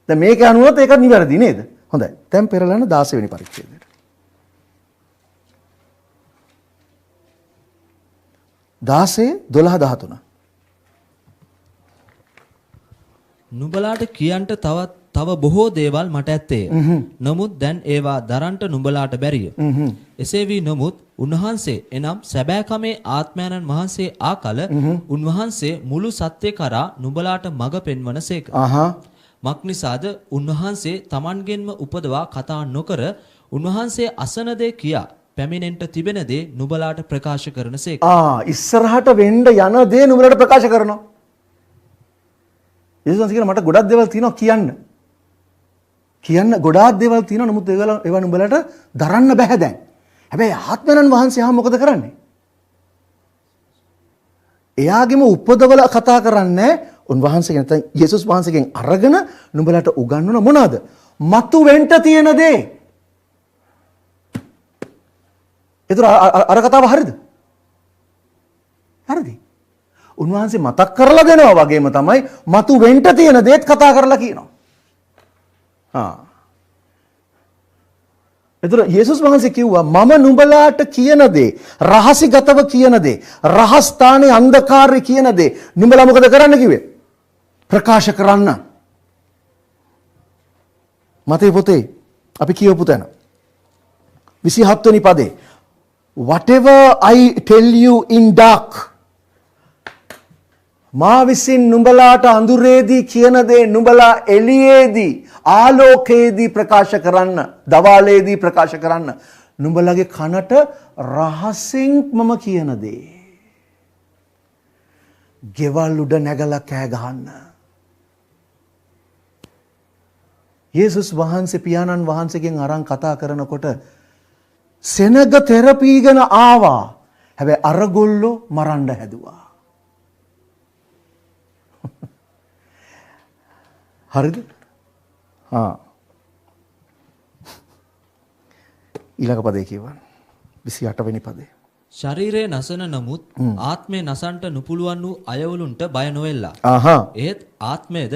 දැන් මේක අනුවත් ඒක නිවැරදි නේද? හොඳයි. දැන් පෙරලන 16 වෙනි පරිච්ඡේදයට. 16 12 13 නුඹලාට කියන්ට තව බොහෝ දේවල් මට ඇත්තේ. නමුත් දැන් ඒවා දරන්ට නුඹලාට බැරිය. එසේ වී නමුත් උන්වහන්සේ එනම් සැබෑකමේ ආත්මයන්න් වහන්සේ ආකල උන්වහන්සේ මුළු සත්‍ය කරා නුඹලාට මඟ පෙන්වනසේක. මක්නිසාද උන්වහන්සේ තමන්ගෙන්ම උපදවා කතා නොකර උන්වහන්සේ අසන දේ කියා පැමිණෙන්ට තිබෙන දේ නුඹලාට ප්‍රකාශ කරනසේක. ඉස්සරහට වෙන්න යන දේ නුඹලාට ප්‍රකාශ කරනවා. යේසුස් කියන මට ගොඩක් දේවල් තියෙනවා කියන්න. කියන්න ගොඩාක් දේවල් තියෙනවා. නමුත් ඒවා නුඹලට දරන්න බෑ දැන්. හැබැයි ආත්මයන්න් වහන්සේ මොකද කරන්නේ? එයාගෙම උපදවල කතා කරන්නේ උන්වහන්සේගෙන් නැත්නම් යේසුස් වහන්සේගෙන් අරගෙන නුඹලට උගන්වන මොනවාද? මතු වෙන්න තියෙන දේ. ඒතර අර කතාව හරිද? හරිද? උන්වහන්සේ මතක් කරලා දෙනවා වගේම තමයි මතු වෙන්න තියෙන දේත් කතා කරලා කියනවා. ඒතර යේසුස් වහන්සේ කිව්වා මම නුඹලාට කියන දේ, රහසිගතව කියන දේ, රහස් ස්ථානයේ අන්ධකාරයේ කියන දේ නුඹලා මොකද කරන්න කිව්වේ? ප්‍රකාශ කරන්න. මතේ පොතේ අපි කියවපු තැන 27 වෙනි පදේ whatever I tell you in dark මා විසින් නුඹලාට අඳුරේදී කියන දේ නුඹලා එළියේදී ආලෝකයේදී ප්‍රකාශ කරන්න, දවාලයේදී ප්‍රකාශ කරන්න. නුඹලගේ කනට රහසෙන් මම කියන දේ. ගෙවල් උඩ නැගලා කෑ ගහන්න. යේසුස් වහන්සේ පියාණන් වහන්සේගෙන් අරන් කතා කරනකොට සෙනග තෙරපීගෙන ආවා. හැබැයි අරගොල්ලෝ මරන්න හැදුවා. හරිද? ඊළඟ පදේ කියවන්න. 28 වෙනි පදේ. ශරීරය නසන නමුත් ආත්මය නසන්ට නුපුළුවන් වූ අයවලුන්ට බය නොවෙල්ලා. ඒත් ආත්මයද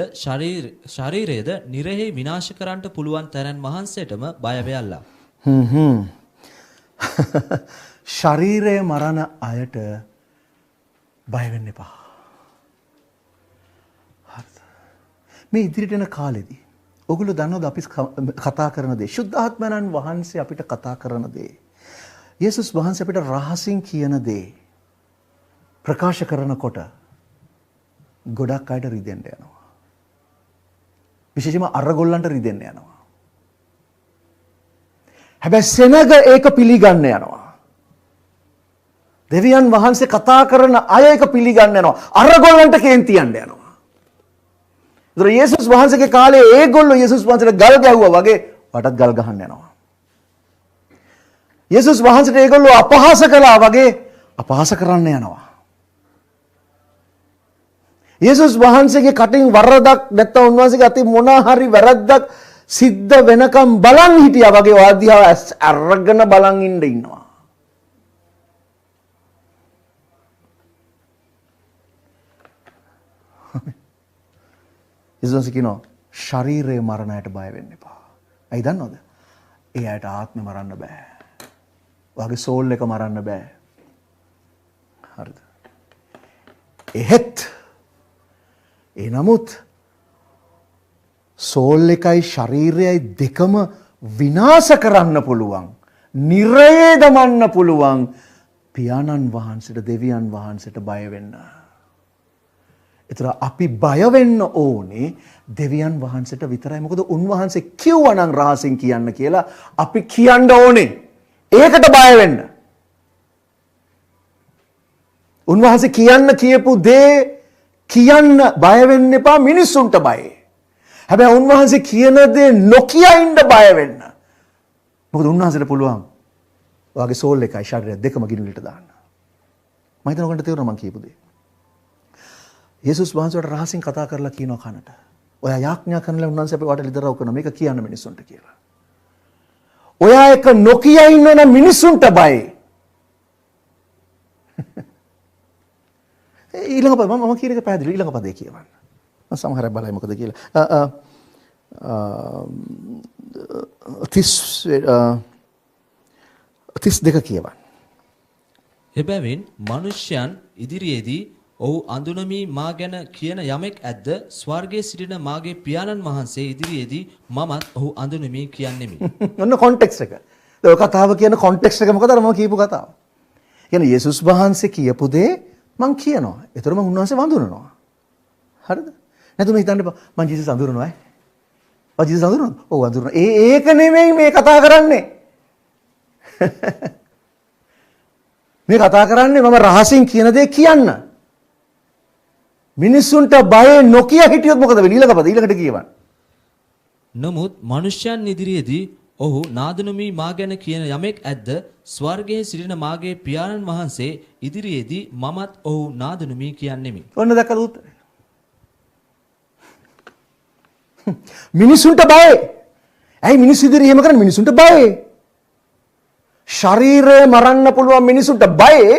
ශරීරයද නිරෙහි විනාශ කරන්නට පුළුවන් තරන් වහන්සේටම බය වෙයල්ලා. ශරීරය මරණ අයට බය වෙන්න එපා. හරිද? මේ ඉදිරියට එන කාලෙදී ඔගොල්ලෝ දන්නවද අපි කතා කරන දේ? ශුද්ධාත්මයන් වහන්සේ අපිට කතා කරන දේ. යේසුස් වහන්සේ අපිට රහසින් කියන දේ ප්‍රකාශ කරනකොට ගොඩක් අයට රිදෙන්න යනවා. විශේෂයෙන්ම අරගොල්ලන්ට රිදෙන්න යනවා. හැබැයි සෙනග ඒක පිළිගන්න යනවා. දෙවියන් වහන්සේ කතා කරන අය ඒක පිළිගන්න යනවා. අරගොල්ලන්ට කේන්ති යන්න යනවා. ඒතර යේසුස් වහන්සේගේ කාලේ ඒගොල්ලෝ යේසුස් වහන්සේට ගල් ගැහුවා වගේ වටත් ගල් ගහන්න යනවා. යේසුස් වහන්සේට ඒගොල්ලෝ අපහාස කළා වගේ අපහාස කරන්න යනවා. යේසුස් වහන්සේගේ කටින් වරදක් නැත්නම් උන්වහන්සේගේ අතින් මොනවා හරි වැරද්දක් සිද්ධ වෙනකම් බලන් හිටියා වගේ වාදියා අරගෙන බලන් ඉන්නවා. යේසුස් කියනවා ශරීරයේ මරණයට බය වෙන්න එපා. ඇයි දන්නවද? ඒ අයට ආත්මය මරන්න බෑ. ඔයාගේ සෝල් එක මරන්න බෑ. හරිද? එහෙත් ඒ නමුත් සෝල් එකයි ශරීරයයි දෙකම විනාශ කරන්න පුළුවන්. නිරයේ දමන්න පුළුවන් පියාණන් වහන්සේට, දෙවියන් වහන්සේට බය වෙන්න. ඒතර අපි බය වෙන්න ඕනේ දෙවියන් වහන්සේට විතරයි. මොකද උන්වහන්සේ කිව්වා නම් රහසින් කියන්න කියලා අපි කියන්න ඕනේ. ඒකට බය වෙන්න. උන්වහන්සේ කියන්න කියපු දේ කියන්න බය වෙන්න එපා, මිනිස්සුන්ට බයයි. හැබැයි උන්වහන්සේ කියන දේ නොකිය ඉන්න බය වෙන්න. මොකද උන්වහන්සේට පුළුවන් ඔයාගේ සෝල් එකයි ශරීරය දෙකම ගිනිවිලට දාන්න. මම හිතන ඔයගොල්ලන්ට තේරුණා මම කියපු දේ. යේසුස් වහන්සේට රහසින් කතා කරලා කියනවා කනට. ඔයා යාඥා කරනලා උන්වහන්සේ අපේ වට ලිදරව් කරනවා මේක කියන්න මිනිස්සුන්ට කියලා. ඔයා එක නොකිය ඉන්නවනම් මිනිස්සුන්ට බයයි. ඊළඟ පද මම කියන එක පැහැදිලි. ඊළඟ පදේ කියවන්න. මම සමහරක් බලයි මොකද කියලා. 32 කියවන්න. එබැවින් මනුෂ්‍යයන් ඉදිරියේදී ඔහු අඳුනමි මා ගැන කියන යමෙක් ඇද්ද ස්වර්ගයේ සිටින මාගේ පියාණන් වහන්සේ ඉදිරියේදී මමත් ඔහු අඳුනමි කියන්නෙමි. ඔන්න කොන්ටෙක්ස්ට් එක. ඔය කතාව කියන කොන්ටෙක්ස්ට් එක මොකද? අර මම කියපු කතාව. කියන්නේ යේසුස් වහන්සේ කියපු දේ මං කියනවා. ඒතර මං උන්වහන්සේ වඳුනනවා. හරිද? නැතුම හිතන්න එපා මං ජීසස් අඳුරනවා ඈ. ඔය ජීසස් අඳුරනවද? ඔව් අඳුරනවා. ඒක නෙමෙයි මේ කතා කරන්නේ. මේ කතා කරන්නේ මම රහසින් කියන දේ කියන්න. මිනිස්සුන්ට බය නොකිය හිටියොත් මොකද වෙන්නේ? ඊළඟට කියවන්න. නමුත් මනුෂ්‍යයන් ඉදිරියේදී ඔහු නාදනුමි මා ගැන කියන යමෙක් ඇද්ද? ස්වර්ගයේ සිටින මාගේ පියාණන් වහන්සේ ඉදිරියේදී මමත් ඔහු නාදනුමි කියන්නෙමි. ඔන්න දැක්කද උත්තරේ? මිනිසුන්ට බයයි. ඇයි මිනිස්සු ඉදිරියේ එහෙම කරන්නේ? මිනිසුන්ට බයයි. ශරීරය මරන්න පුළුවන් මිනිසුන්ට බයයි.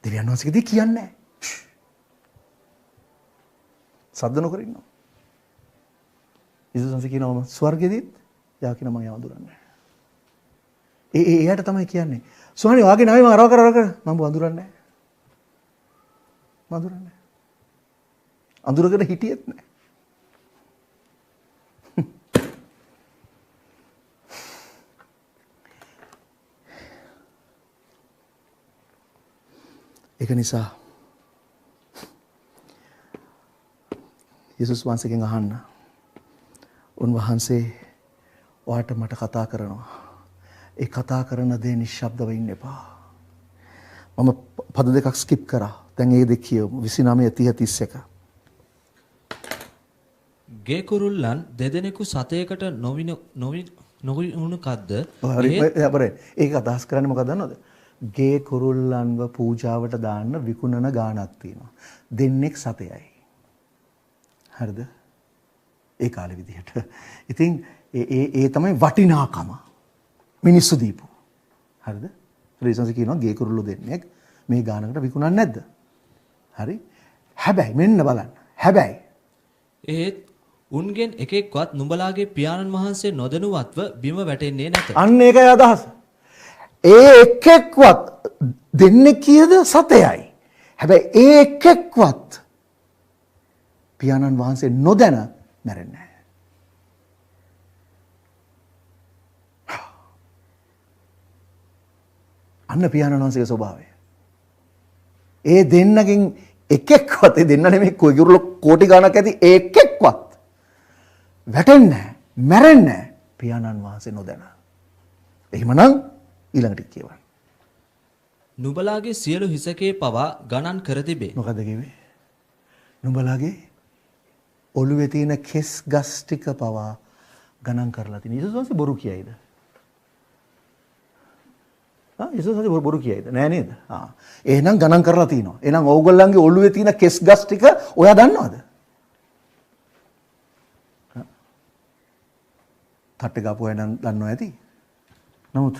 දෙවියන් වහන්සේගෙදී කියන්නේ නැහැ. සද්ද නොකර ඉන්නවා. යේසුස් වහන්සේ කියනවා ස්වර්ගෙදිත් යා කියන මම යව අඳුරන්නේ. එයාට තමයි කියන්නේ. ස්වාමීනි වාගේ නාමේ මම අරව කර මම අඳුරන්නේ නැහැ. මම අඳුරන්නේ නැහැ. අඳුරකට හිටියෙත් නැහැ. ඒක නිසා යේසුස් වහන්සේගෙන් අහන්න. උන්වහන්සේ ඔයාට මට කතා කරනවා. ඒ කතා කරන දේ නිශ්ශබ්දව ඉන්න එපා. මම පද දෙකක් ස්කිප් කරා. දැන් ඒ දෙක කියමු. 29 30 31. ගේ කුරුල්ලන් දෙදෙනෙකු සතයකට නොවිනුණු කද්ද? හරි. ඒක අදහස් කරන්නේ මොකක්ද දන්නවද? ගේ කුරුල්ලන්ව පූජාවට දාන්න විකුණන ගාණක් තියෙනවා. දෙන්නෙක් සතයයි. හරිද? ඒ කාලේ විදිහට. ඉතින් ඒ තමයි වටිනාකම. මිනිස්සු දීපු. හරිද? රීසන්ස් කියනවා ගේ කුරුල්ලෝ දෙන්නෙක් මේ ගානකට විකුණන්නේ නැද්ද? හරි? හැබැයි මෙන්න බලන්න. හැබැයි ඒත් උන්ගෙන් එකෙක්වත් නුඹලාගේ පියාණන් වහන්සේ නොදැනුවත්ව බිම වැටෙන්නේ නැත. අන්න ඒකයි අදහස. ඒ එකෙක්වත් දෙන්නේ කීයද? සතයයි. හැබැයි ඒ එකෙක්වත් පියාණන් වහන්සේ නොදැන මැරෙන්නේ නැහැ. අන්න පියාණන් වහන්සේගේ ස්වභාවය. ඒ දෙන්නකින් එකෙක්වත් ඒ දෙන්න නෙමෙයි කොයිගුරුල කෝටි ගණක් ඇති එකෙක්වත් වැටෙන්නේ නැහැ, මැරෙන්නේ නැහැ පියාණන් වහන්සේ නොදැන. එහෙමනම් ඊළඟට කියවන්න. නුඹලාගේ සියලු හිසකේ පවා ගණන් කර තිබේ. මොකද කිව්වේ? නුඹලාගේ ඔළුවේ තියෙන කෙස් ගස් ටික පවා ගණන් කරලා තියෙන. යේසුස් වහන්සේ බොරු කියයිද? යේසුස් වහන්සේ බොරු කියයිද? නෑ නේද? එහෙනම් ගණන් කරලා තිනවා. එහෙනම් ඕගොල්ලන්ගේ ඔළුවේ තියෙන කෙස් ගස් ටික ඔයා දන්නවද? තට්ටේ ගාපු අය නම් දන්නව ඇති. නමුත්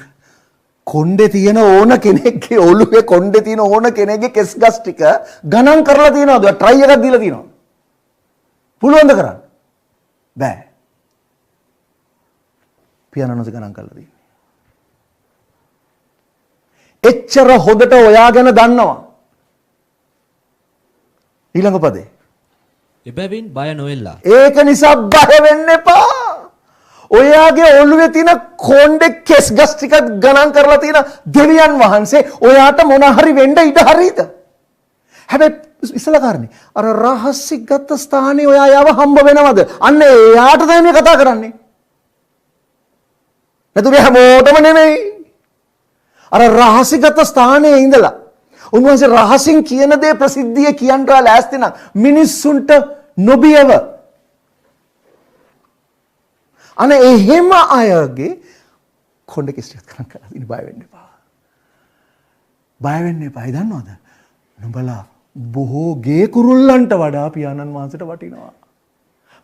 කොණ්ඩේ තියෙන ඕන කෙනෙක්ගේ ඔළුවේ කොණ්ඩේ තියෙන ඕන කෙනෙක්ගේ කෙස් ගස් ටික ගණන් කරලා තියනවද? ට්‍රයි එකක් දීලා තියනවද? පුළුවන්ද කරන්න? බෑ. පියාණන් වහන්සේ ගණන් කරලා තියෙන්නේ. එච්චර හොදට ඔයා ගැන දන්නවා. ඊළඟ පදේ. එබැවින් බය නොවෙල්ලා. ඒක නිසා බය වෙන්න එපා. ඔයාගේ ඔළුවේ තියෙන කොණ්ඩේ කෙස් ගස් ටිකක් ගණන් කරලා තියෙන දෙවියන් වහන්සේ ඔයාට මොන හරි වෙන්න ඉඩ හරිද? හැබැයි ඉස්සලා කාරණේ අර රහසිගත ස්ථානේ ඔයා යව හම්බ වෙනවද? අන්න එයාට තමයි මේ කතා කරන්නේ. නැතුව හැමෝටම නෙමෙයි. අර රහසිගත ස්ථානයේ ඉඳලා උන්වහන්සේ රහසින් කියන දේ ප්‍රසිද්ධිය කියන්ටා ලෑස්ති නම් මිනිස්සුන්ට නොබියව අනේ එහෙම අයගේ කොණ්ඩේ කෙස් ටිකක් ගණන් කරලා ඉන්න බය වෙන්න එපා. බය වෙන්න එපා. දන්නවද? නුඹලා බොහෝ ගේ කුරුල්ලන්ට වඩා පියාණන් වහන්සේට වටිනවා.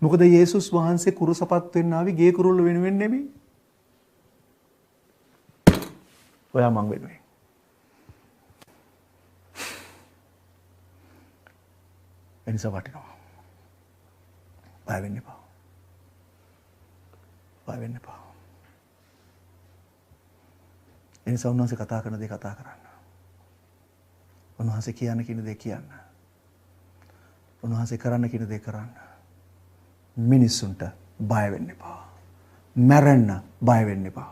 මොකද යේසුස් වහන්සේ කුරුසපත් වෙන්න ආවි ගේ කුරුල්ල වෙනුවෙන් නෙමෙයි. ඔයා මං වෙනුවෙන්. එනිසා වටිනවා. බය වෙන්න එපා. බය වෙන්න එපා. එනිසා උන්වහන්සේ කතා කරන දේ කතා කරන්න. උන්වහන්සේ කියන දේ කියන්න. උන්වහන්සේ කරන්න කියන දේ කරන්න. මිනිස්සුන්ට බය වෙන්න එපා. මැරෙන්න බය වෙන්න එපා.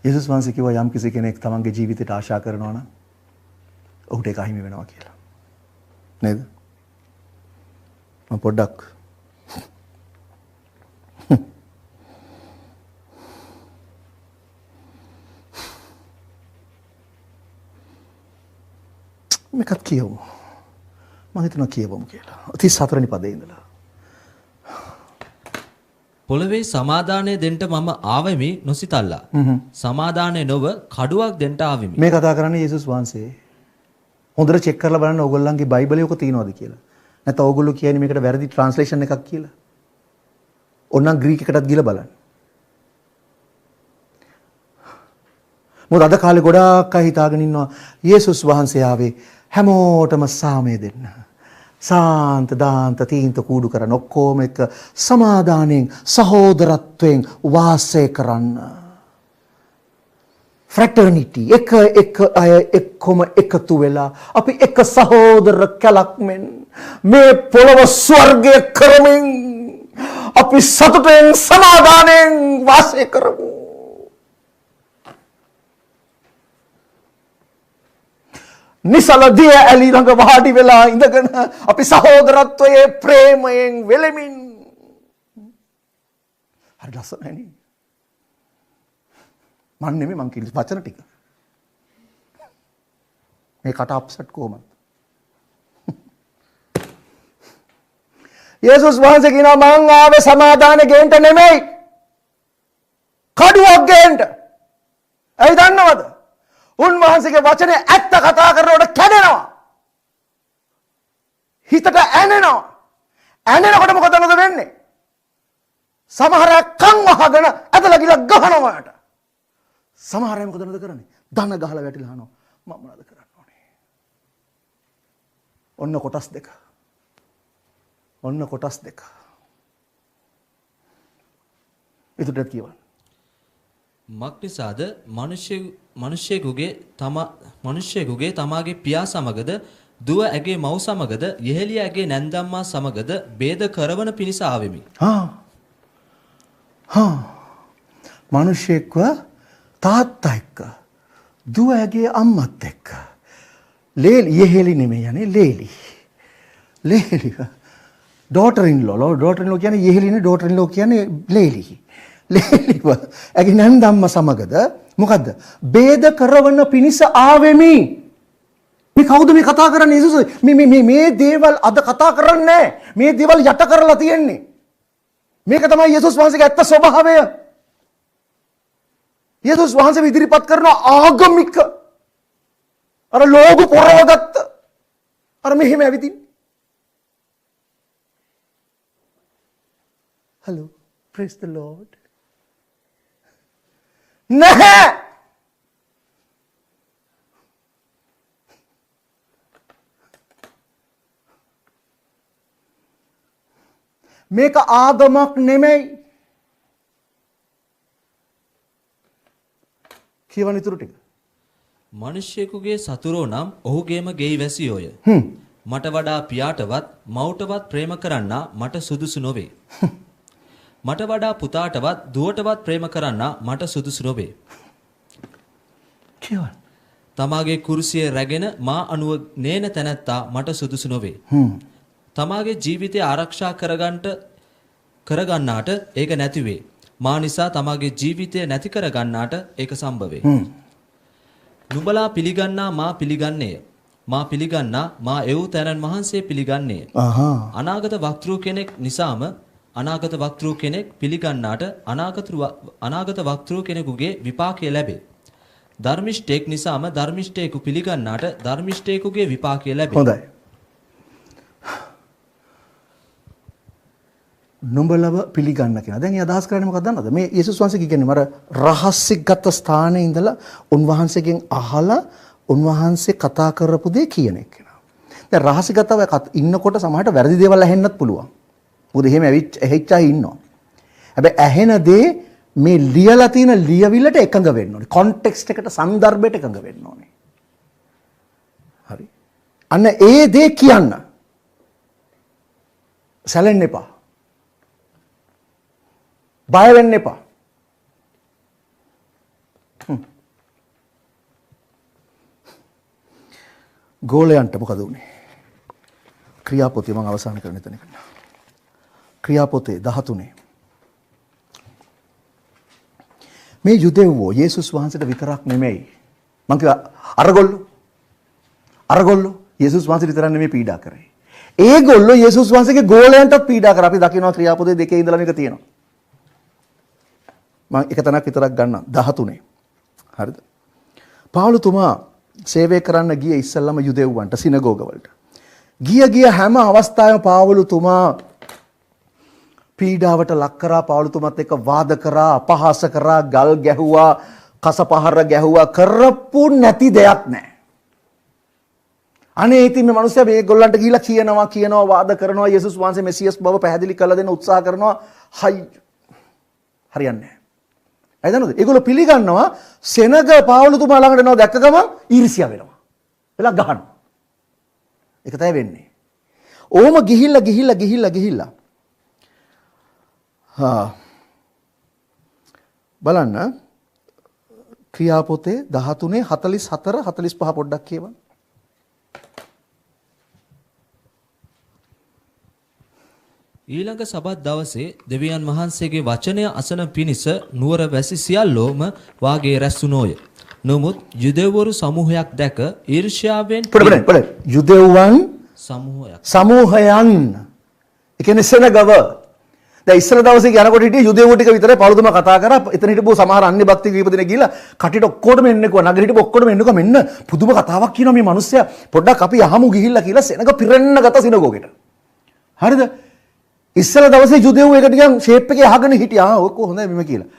යේසුස් වහන්සේ කිව්වා යම් කිසි කෙනෙක් තමන්ගේ ජීවිතයට ආශා කරනවා නම් ඔහුට ඒක අහිමි වෙනවා කියලා. නේද? මම පොඩ්ඩක් මේකත් කියමු. මම හිතනවා කියවමු කියලා. 34 වෙනි පදේ ඉඳලා. පොළවේ සමාදානය දෙන්න මම ආවෙමි නොසිතල්ලා. සමාදානය නොව කඩුවක් දෙන්න ආවෙමි. මේ කතා කරන්නේ යේසුස් වහන්සේ. හොඳට චෙක් කරලා බලන්න ඕගොල්ලන්ගේ බයිබලයේ ඔක තියෙනවද කියලා. නැත්නම් ඕගොල්ලෝ කියන්නේ මේකට වැරදි ට්‍රාන්ස්ලේෂන් එකක් කියලා. ඕනනම් ග්‍රීක එකටත් ගිහලා බලන්න. මොකද අද කාලේ ගොඩාක් අය හිතාගෙන ඉන්නවා යේසුස් වහන්සේ ආවේ හැමෝටම සාමය දෙන්න. සාන්ත දාන්ත තීන්ත කූඩු කරන ඔක්කොම එක සමාදානයෙන් සහෝදරත්වයෙන් වාසය කරන්න. ෆ්‍රැටර්නිටි එක අය එක්කොම එකතු වෙලා අපි එක සහෝදර කැලක් මෙන් මේ පොළව ස්වර්ගය කරමින් අපි සතුටෙන් සමාදානයෙන් වාසය කරමු. නිසල දිය ඇලි ළඟ වාඩි වෙලා ඉඳගෙන අපි සහෝදරත්වයේ ප්‍රේමයෙන් වෙලෙමින් හරි ලස්සනයි නේ. මන් නෙමෙයි මං කිව්වේ වචන ටික. මේ කට අප්සෙට් කොහමද? යේසුස් වහන්සේ කියනවා මං ආවේ සමාදාන ගේන්න නෙමෙයි. කඩුවක් ගේන්න. ඇයි දන්නවද? උන්වහන්සේගේ වචනේ ඇත්ත කතා කරනකොට කැඩෙනවා. හිතට ඇනෙනවා. ඇනෙනකොට මොකද වෙන්නේ? සමහර අය කන් වහගෙන ඇදලා ගිල ගහනවා යට. සමහර අය මොකද කරන්නේ? දන ගහලා වැටිලා අහනවා මම මොනවද කරන්න ඕනේ? ඔන්න කොටස් දෙක. ඔන්න කොටස් දෙක. ඒකට කියවන්න. මක්නිසාද මිනිසෙකුගේ තමාගේ පියා සමගද දුව ඇගේ මව් සමගද යෙහෙලිය ඇගේ නැන්දම්මා සමගද ભેද කරවන පිණිස ආවෙමි. මිනිසෙක්ව තාත්තා එක්ක දුව ඇගේ අම්මත් එක්ක ලේලි යෙහෙලි නෙමෙයි යන්නේ ලේලි daughter in law කියන්නේ යෙහෙලිනේ daughter in law කියන්නේ ලේලි ලේලිව ඇගේ නැන්දම්ම සමගද මොකද්ද ભેද කරවන පිණිස ආවෙමි. මේ කවුද මේ කතා කරන්නේ? යේසුස් මේ දේවල් අද කතා කරන්නේ මේ දේවල් යට කරලා තියෙන්නේ. මේක තමයි යේසුස් වහන්සේගේ ඇත්ත ස්වභාවය. යේසුස් වහන්සේ ඉදිරිපත් කරන ආගමික අර ලෝක පොරවගත්ත අර මෙහෙම ඇවිදින්. hello praise the lord නැහැ. මේක ආගමක් නෙමෙයි. කියවන ඉතුරු ටික. මිනිසෙකුගේ සතුරෝ නම් ඔහුගේම ගෙයි වැසියෝය. මට වඩා පියාටවත් මව්ටවත් ප්‍රේම කරන්නා මට සුදුසු නොවේ. මට වඩා පුතාටවත් දුවටවත් ප්‍රේම කරන්නා මට සුදුසු නොවේ. කියවන. තමාගේ කුරුසිය රැගෙන මා අනුව නේන තැනැත්තා මට සුදුසු නොවේ. තමාගේ ජීවිතය ආරක්ෂා කරගන්නාට ඒක නැති වේ. මා නිසා තමාගේ ජීවිතය නැති කරගන්නාට ඒක සම්භව වේ. නුඹලා පිළිගන්නා මා පිළිගන්නේය. මා පිළිගන්නා මා එව් තැනන් වහන්සේ පිළිගන්නේය. අනාගත වක්තෘ කෙනෙක් නිසාම අනාගත වක්තෘ කෙනෙක් පිළිගන්නාට අනාගත වක්තෘ කෙනෙකුගේ විපාකය ලැබේ. ධර්මිෂ්ඨයෙක් නිසාම ධර්මිෂ්ඨයෙකු පිළිගන්නාට ධර්මිෂ්ඨයෙකුගේ විපාකය ලැබේ. හොඳයි. නුඹලව පිළිගන්න කෙනා. දැන් ඒ අදහස් කරන්නේ මොකක්ද දන්නවද? මේ යේසුස් වහන්සේ කියන්නේ මර රහස්‍යගත ස්ථානයේ ඉඳලා උන්වහන්සේගෙන් අහලා උන්වහන්සේ කතා කරපු දේ කියන එක කෙනා. දැන් රහස්‍යගතව ඉන්නකොට සමහරට වැරදි දේවල් ඇහෙන්නත් පුළුවන්. මොකද එහෙම ඇහිච්ච අය ඉන්නවා. හැබැයි ඇහෙන දේ මේ ලියලා තියෙන ලියවිල්ලට එකඟ වෙන්න ඕනේ. කොන්ටෙක්ස්ට් එකට සංදර්භයට එකඟ වෙන්න ඕනේ. හරි. අන්න ඒ දේ කියන්න. සැලෙන්න එපා. බය වෙන්න එපා. ගෝලයන්ට මොකද උනේ? ක්‍රියාපොතේ මම අවසන් කරන එතන. ක්‍රියාපොතේ 13. මේ යුදෙව්වෝ යේසුස් වහන්සේට විතරක් නෙමෙයි. මං කිව්වා අරගොල්ලෝ යේසුස් වහන්සේට විතරක් නෙමෙයි පීඩා කරේ. ඒගොල්ලෝ යේසුස් වහන්සේගේ ගෝලයන්ටත් පීඩා කරා. අපි දකිනවා ක්‍රියාපොතේ 2 ඉඳලා මේක තියෙනවා. මම එක තැනක් විතරක් ගන්නම් 13. හරිද? පාවුලුතුමා සේවය කරන්න ගිය ඉස්සෙල්ලාම යුදෙව්වන්ට සිනගෝග වලට. ගිය හැම අවස්ථාවෙම පාවුලුතුමා පීඩාවට ලක් කරා. පාවුලුතුමත් එක්ක වාද කරා, අපහාස කරා, ගල් ගැහුවා, කසපහර ගැහුවා. කරපු නැති දෙයක් නැහැ. අනේ ඉතින් මේ මිනිස්සයා මේගොල්ලන්ට ගිහිලා කියනවා වාද කරනවා යේසුස් වහන්සේ මෙසියස් බව පැහැදිලි කරලා දෙන්න උත්සාහ කරනවා. හරියන්නේ නැහැ. ඇයි දන්නවද? ඒගොල්ලෝ පිළිගන්නවා සෙනග පාවුලුතුමා ළඟට එනවා දැක්ක ගමන් ඊර්ෂ්‍යා වෙනවා. වෙලා ගහනවා. ඒක තමයි වෙන්නේ. ඕම ගිහිල්ලා බලන්න ක්‍රියාපොතේ 13 44 45 පොඩ්ඩක් කියවන්න. ඊළඟ සබත් දවසේ දෙවියන් වහන්සේගේ වචනය අසන පිණිස නුවර වැසි සියල්ලෝම වාගේ රැස්ුණෝය. නමුත් යුදෙව්වරු සමූහයක් දැක ඊර්ෂ්‍යාවෙන් යුදෙව්වන් සමූහයන් ඒ කියන්නේ සෙනගව දැන් ඉස්සර දවසේ යනකොට හිටිය යුදෙව්වෝ ටික විතරයි පාවුලුතුමා කතා කරා. එතන හිටපු සමහර අන්‍ය භක්තික විපදින ගිහිල්ලා කටිට ඔක්කොටම එන්නකෝ නගර හිටපු ඔක්කොටම එන්නකෝ මෙන්න පුදුම කතාවක් කියනවා මේ මිනිස්සයා පොඩ්ඩක් අපි අහමු ගිහිල්ලා කියලා සෙනග පිරෙන්න ගත සිනගෝගෙට. හරිද? ඉස්සර දවසේ යුදෙව්වෝ ඒක නිකන් ෂේප් එකේ අහගෙන හිටියා. ඔක හොඳයි මෙම කියලා.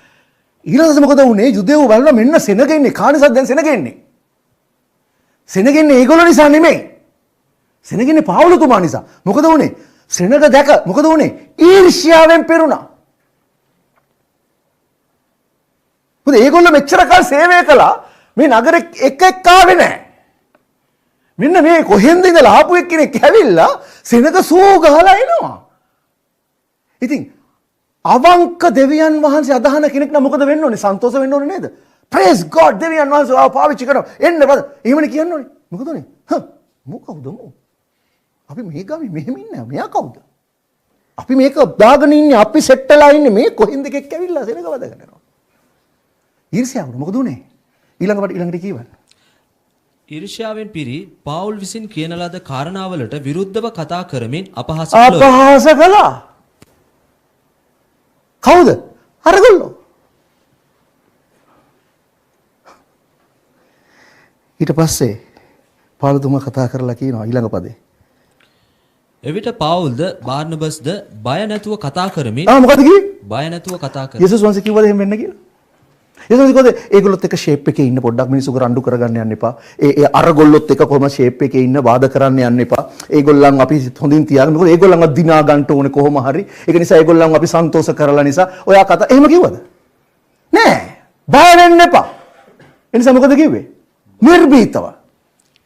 ඊළඟට මොකද වුනේ? යුදෙව්වෝ බලනවා මෙන්න සෙනග ඉන්නේ. කානිසත් දැන් සෙනග ඉන්නේ. සෙනග ඉන්නේ ඒගොල්ලෝ නිසා නෙමෙයි. සෙනග ඉන්නේ පාවුලුතුමා නිසා. මොකද වුනේ? සෙනග දැක මොකද වුනේ? ඊර්ෂ්‍යාවෙන් පෙරුණා. මොකද ඒගොල්ලෝ මෙච්චර කාල සේවය කළා මේ නගරෙ එක ආවේ නැහැ. මෙන්න මේ කොහෙන්ද ඉඳලා ආපු එක්කෙනෙක් ඇවිල්ලා සෙනග සූ ගහලා එනවා. ඉතින් අවංක දෙවියන් වහන්සේ අදහන කෙනෙක් නම් මොකද වෙන්න ඕනේ? සන්තෝෂ වෙන්න ඕනේ නේද? praise god දෙවියන් වහන්සේ පාවිච්චි කරනවා. එන්න බද. එහෙමනේ කියන්න ඕනේ. මොකද උනේ? මොකවුද මෝ? අපි මේ ගාවි මෙහෙම ඉන්නේ. මෙයා කවුද? අපි මේක දාගෙන ඉන්නේ. අපි සෙට් වෙලා ඉන්නේ. මේ කොහෙන්ද එකෙක් ඇවිල්ලා සෙනග වදගෙන යනවා. ඊර්ෂ්‍යාව මොකද උනේ? ඊළඟට කියවන්න. ඊර්ෂ්‍යාවෙන් පිරි පාවුල් විසින් කියන ලද කාරණාවලට විරුද්ධව කතා කරමින් අපහාස කළා. කවුද? අරගොල්ලෝ. ඊට පස්සේ පාවුලුතුමා කතා කරලා කියනවා ඊළඟ පදේ. එවිට පාවුල්ද බාර්නබස්ද බය නැතුව කතා කරමින් මොකද කිව්වේ? බය නැතුව කතා කරමින් යේසුස් වහන්සේ කිව්වද එහෙම වෙන්න කියලා? යේසුස් කිව්වද ඒගොල්ලොත් එක ෂේප් එකේ ඉන්න පොඩ්ඩක් මිනිස්සු කරඬු කරගන්න යන්න එපා. ඒ අරගොල්ලොත් එක කොහොම ෂේප් එකේ ඉන්න වාද කරන්න යන්න එපා. ඒගොල්ලන් අපි හොඳින් තියාගන්න. මොකද ඒගොල්ලන්ව දිනා ගන්න ඕනේ කොහොම හරි. ඒක නිසා ඒගොල්ලන්ව අපි සන්තෝෂ කරලා නිසා ඔයා කතා එහෙම කිව්වද? නෑ. බය වෙන්න එපා. ඒ නිසා මොකද කිව්වේ? නිර්භීතව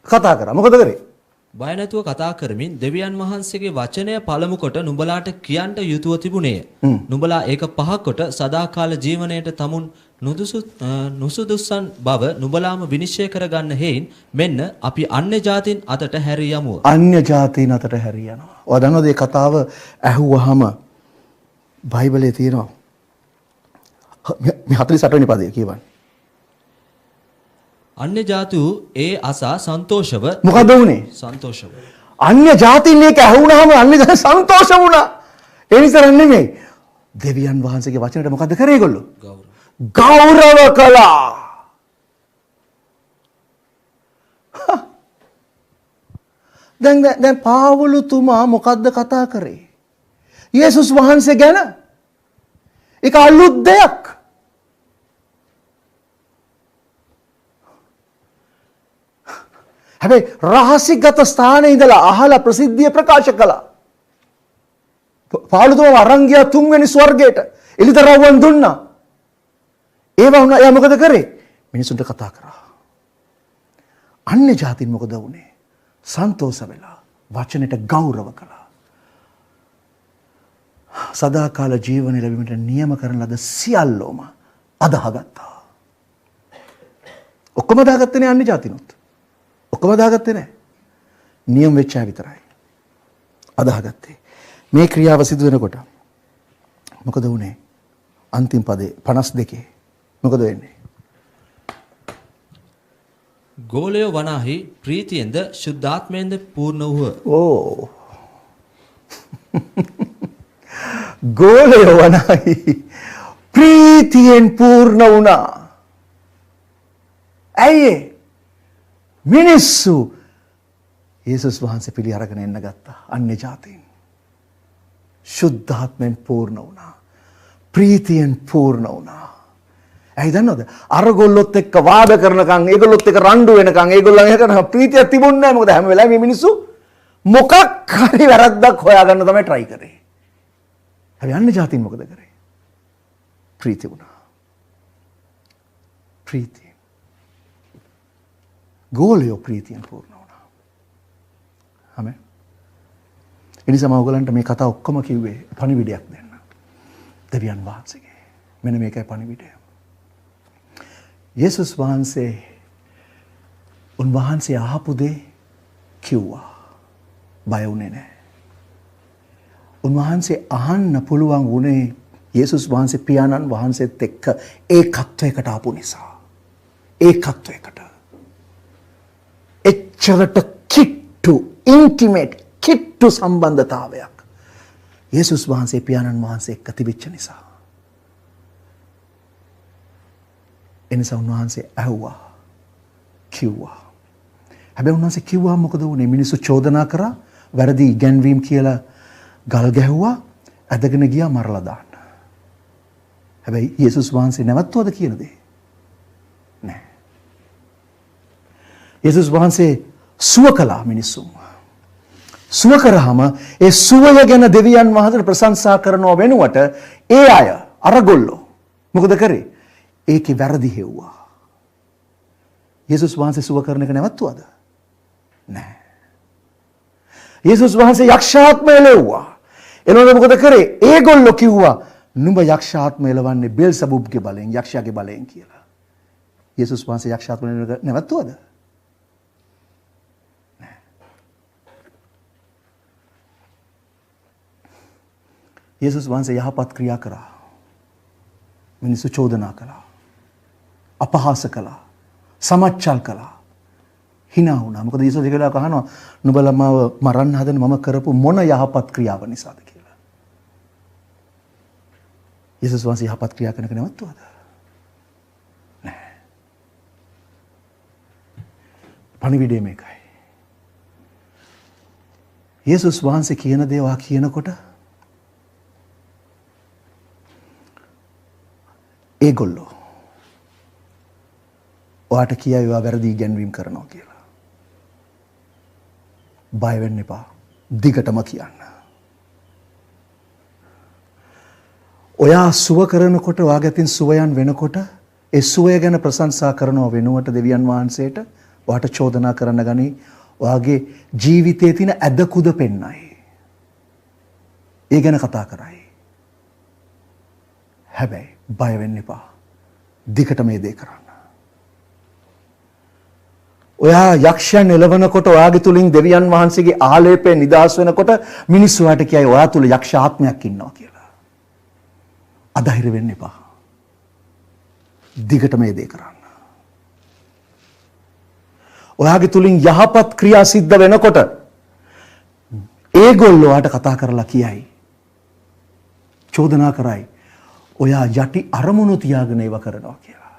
කතා කරා. මොකද කරේ? බය නැතුව කතා කරමින් දෙවියන් වහන්සේගේ වචනය පළමු කොට නුඹලාට කියන්ට යුතුව තිබුණේය. නුඹලා ඒක පහක් කොට සදාකාල ජීවනයේට තමුන් නුසුදුසන් බව නුඹලාම විනිශ්චය කරගන්න හේයින් මෙන්න අපි අන්‍ය ජාතීන් අතට හැරී යමුව. අන්‍ය ජාතීන් අතට හැරී යනවා. ඔය දන්නවද මේ කතාව ඇහුවාම බයිබලයේ තියෙනවා. මේ 48 වෙනි පදේ කියවන්න. අන්‍ය ජාතියු ඒ අසා සන්තෝෂව මොකද වුනේ? සන්තෝෂව. අන්‍ය ජාතීන් එක ඇහුණාම අන්‍ය ජාතීන් සන්තෝෂ වුණා. ඒ නිසා නෙමෙයි. දෙවියන් වහන්සේගේ වචනයට මොකද කරේ ඒගොල්ලෝ? ගෞරව කළා. දැන් පාවුලුතුමා මොකද්ද කතා කරේ? යේසුස් වහන්සේ ගැන. ඒක අලුත් දෙයක්. හැබැයි රහසිගත ස්ථානයේ ඉඳලා අහලා ප්‍රසිද්ධිය ප්‍රකාශ කළා. පාවුලුතුමා අරන් ගියා තුන්වෙනි ස්වර්ගයට. එළිදරව්වන් දුන්නා. ඒවා වුණා. එයා මොකද කරේ? මිනිසුන්ට කතා කරා. අන්‍ය ජාතීන් මොකද වුනේ? සන්තෝෂ වෙලා වචනෙට ගෞරව කළා. සදාකාල ජීවනය ලැබීමට නියම කරන ලද සියල්ලෝම අදාහගත්තා. ඔක්කොම දාගත්තේ නේ අන්‍ය ජාතිනුත්. ඔක්කොම දාගත්තේ නැහැ. නියම වෙච්ච අය විතරයි අදාහගත්තේ. මේ ක්‍රියාව සිදු වෙනකොට මොකද වුනේ? අන්තිම පදේ 52 මොකද වෙන්නේ? ගෝලය වනාහි ප්‍රීතියෙන්ද ශුද්ධාත්මයෙන්ද පූර්ණ වූහ. ගෝලය වනයි ප්‍රීතියෙන් පූර්ණ වුණා. ඇයි මිනිස්සු යේසුස් වහන්සේ පිළි අරගෙන එන්න ගත්තා. අන්‍ය ජාතීන් ශුද්ධාත්මෙන් පූර්ණ වුණා. ප්‍රීතියෙන් පූර්ණ වුණා. ඇයි දන්නවද? අරගොල්ලොත් එක්ක වාද කරනකම්, ඒගොල්ලොත් එක්ක රණ්ඩු වෙනකම්, ඒගොල්ලන් එක්ක ප්‍රීතියක් තිබුණේ නැහැ. මොකද හැම වෙලාවෙම මේ මිනිස්සු මොකක් හරි වැරද්දක් හොයාගන්න තමයි try කරේ. හැබැයි අන්‍ය ජාතීන් මොකද කරේ? ප්‍රීති වුණා. ප්‍රීතිය. ගෝලයෝ ප්‍රීතියෙන් පූර්ණ වුණා. ආමෙන්. එනිසා මම ඔයගලන්ට මේ කතාව ඔක්කොම කිව්වේ පණිවිඩයක් දෙන්න. දෙවියන් වහන්සේගේ. මෙන්න මේකයි පණිවිඩය. යේසුස් වහන්සේ උන්වහන්සේ අහපු දේ කිව්වා. බය වුණේ නැහැ. උන්වහන්සේ අහන්න පුළුවන් වුණේ යේසුස් වහන්සේ පියාණන් වහන්සේත් එක්ක ඒකත්වයකට ආපු නිසා. ඒකත්වයකට. එච්චරට කිට්ටු, ඉන්ටිමේට්, කිට්ටු සම්බන්ධතාවයක් යේසුස් වහන්සේ පියාණන් වහන්සේ එක්ක තිබිච්ච නිසා. එනිසා උන්වහන්සේ ඇහුවා, කිව්වා. හැබැයි උන්වහන්සේ කිව්වා මොකද වුනේ? මිනිස්සු චෝදනා කරා, වැරදි ඉගැන්වීම් කියලා ගල් ගැහුවා, ඇදගෙන ගියා මරලා දාන්න. හැබැයි යේසුස් වහන්සේ නැවතුවද කියන දේ? නෑ. යේසුස් වහන්සේ සුව කළා මිනිස්සුන්. සුව කරාම ඒ සුවය ගැන දෙවියන් වහන්සේට ප්‍රශංසා කරනව වෙනුවට ඒ අය අරගොල්ලෝ මොකද කරේ? ඒකේ වැරදි හෙව්වා. යේසුස් වහන්සේ සුව කරන එක නැවතුවද? නෑ. යේසුස් වහන්සේ යක්ෂාත්මය එළෙව්වා. එනකොට මොකද කරේ? ඒගොල්ලෝ කිව්වා නුඹ යක්ෂාත්මය එළවන්නේ බෙල්සබුබ්ගේ බලයෙන්, යක්ෂයාගේ බලයෙන් කියලා. යේසුස් වහන්සේ යක්ෂාත්මය නැවතුවද? නෑ. යේසුස් වහන්සේ යහපත් ක්‍රියා කරා. මිනිස්සු චෝදනා කළා. අපහාස කළා. සමච්චල් කළා. hina වුණා. මොකද යේසුස් ඒකලා කහනවා නුඹලා මාව මරන්න හදන මම කරපු මොන යහපත් ක්‍රියාව නිසාද කියලා. යේසුස් වහන්සේ යහපත් ක්‍රියා කරනක නැවතුවද? නෑ. පණිවිඩය මේකයි. යේසුස් වහන්සේ කියන දේවා කියනකොට ඒගොල්ලෝ ඔයාට කියයි ඒවා වැරදි ඉගැන්වීම් කරනවා කියලා. බය වෙන්න එපා. දිගටම කියන්න. ඔයා සුව කරනකොට ඔයාගේ අතින් සුවයන් වෙනකොට ඒ සුවය ගැන ප්‍රශංසා කරනව වෙනුවට දෙවියන් වහන්සේට ඔයාට චෝදනා කරන්න ගනි ඔයාගේ ජීවිතයේ තියෙන ඇදකුද පෙන්නයි. ඒ ගැන කතා කරයි. හැබැයි බය වෙන්න එපා. දිගට මේ දේ කරන්න. ඔයා යක්ෂයන් එළවනකොට ඔයාගේ තුලින් දෙවියන් වහන්සේගේ ආලේපය නිදාස් වෙනකොට මිනිස්සු ඔයාට කියයි ඔයා තුල යක්ෂ ආත්මයක් ඉන්නවා කියලා. අධෛර්ය වෙන්න එපා. දිගට මේ දේ කරන්න. ඔයාගේ තුලින් යහපත් ක්‍රියා සිද්ධ වෙනකොට ඒගොල්ලෝ ඔයාට කතා කරලා කියයි. චෝදනා කරයි. ඔයා යටි අරමුණු තියාගෙන ඒව කරනවා කියලා.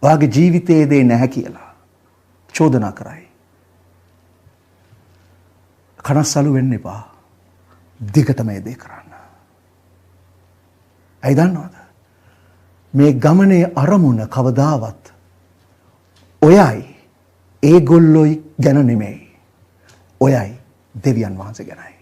ඔයාගේ ජීවිතයේ දේ නැහැ කියලා චෝදනා කරයි. කනස්සලු වෙන්න එපා. දිගට මේ දේ කරන්න. ඇයි දන්නවද? මේ ගමනේ අරමුණ කවදාවත් ඔයයි ඒගොල්ලොයි ගැන නෙමෙයි. ඔයයි දෙවියන් වහන්සේ ගැනයි.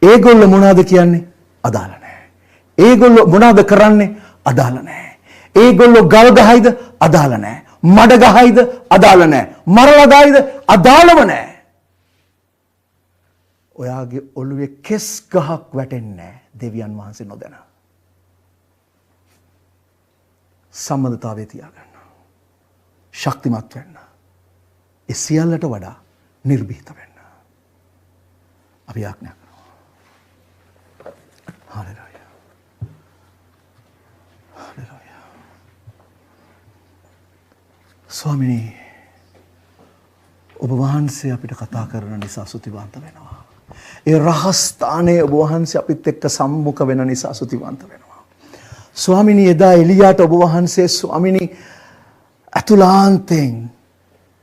ඒගොල්ලෝ මොනවද කියන්නේ? අදාළ නැහැ. ඒගොල්ලෝ මොනවද කරන්නේ? අදාළ නැහැ. ඒගොල්ලෝ ගල් ගහයිද? අදාළ නැහැ. මඩ ගහයිද? අදාළ නැහැ. මරලා දායිද? අදාළම නැහැ. ඔයාගේ ඔළුවේ කෙස් ගහක් වැටෙන්නේ නැහැ දෙවියන් වහන්සේ නොදැන. සම්බන්ධතාවය තියාගන්න. ශක්තිමත් වෙන්න. ඒ සියල්ලට වඩා නිර්භීත වෙන්න. අපි ආඥා කරනවා. හාලෙලූයා. හාලෙලූයා. ස්වාමිනේ ඔබ වහන්සේ අපිට කතා කරන නිසා සුතිවන්ත වෙනවා. ඒ රහස් ස්ථානයේ ඔබ වහන්සේ අපිත් එක්ක සම්මුඛ වෙන නිසා සුතිවන්ත වෙනවා. ස්වාමිනී එදා එලියාට ඔබ වහන්සේ ස්වාමිනී අතුලාන්තෙන්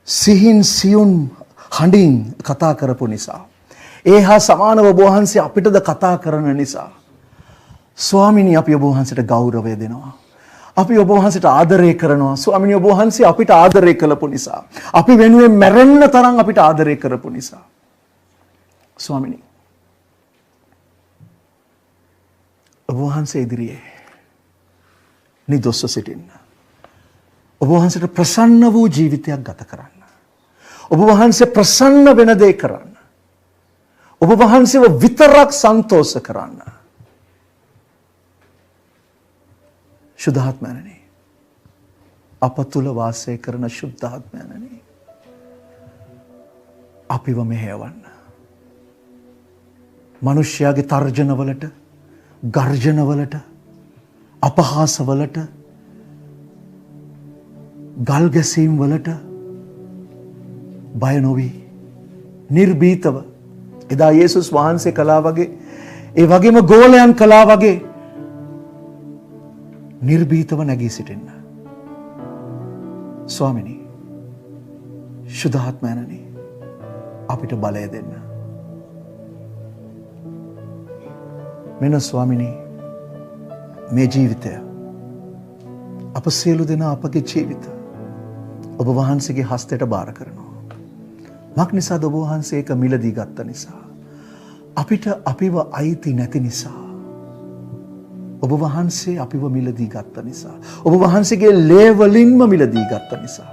සිහින් සියුම් හඬින් කතා කරපු නිසා, ඒ හා සමානව ඔබ වහන්සේ අපිටද කතා කරන නිසා ස්වාමිනී අපි ඔබ වහන්සේට ගෞරවය දෙනවා. අපි ඔබ වහන්සේට ආදරය කරනවා. ස්වාමිනී ඔබ වහන්සේ අපිට ආදරය කළපු නිසා, අපි වෙනුවෙන් මැරෙන්න තරම් අපිට ආදරය කරපු නිසා ස්වාමිනී ඔබ වහන්සේ ඉදිරියේ නිදොස්ව සිටින්න. ඔබ වහන්සේට ප්‍රසන්න වූ ජීවිතයක් ගත කරන්න. ඔබ වහන්සේ ප්‍රසන්න වෙන දේ කරන්න. ඔබ වහන්සේව විතරක් සන්තෝෂ කරන්න. ශුද්ධාත්මයනි, අප තුල වාසය කරන ශුද්ධාත්මයනි, අපිව මෙහෙයවන්න. මිනිස්යාගේ තර්ජනවලට, ගර්ජනවලට, අපහාසවලට, ගල් ගැසීම් වලට බය නොවි නිර්භීතව එදා යේසුස් වහන්සේ කළා වගේ, ඒ වගේම ගෝලයන් කළා වගේ නිර්භීතව නැගී සිටින්න. ස්වාමිනී, ශුද්ධාත්මයනි, අපිට බලය දෙන්න. මෙන්න ස්වාමිනී, මේ ජීවිතය අප සියලු දෙනා අපගේ ජීවිත ඔබ වහන්සේගේ හස්තයට බාර කරනවා. මක් නිසාද? ඔබ වහන්සේ ඒක මිලදී ගත්ත නිසා. අපිට අපිව අයිති නැති නිසා. ඔබ වහන්සේ අපිව මිලදී ගත්ත නිසා. ඔබ වහන්සේගේ ලේ වලින්ම මිලදී ගත්ත නිසා.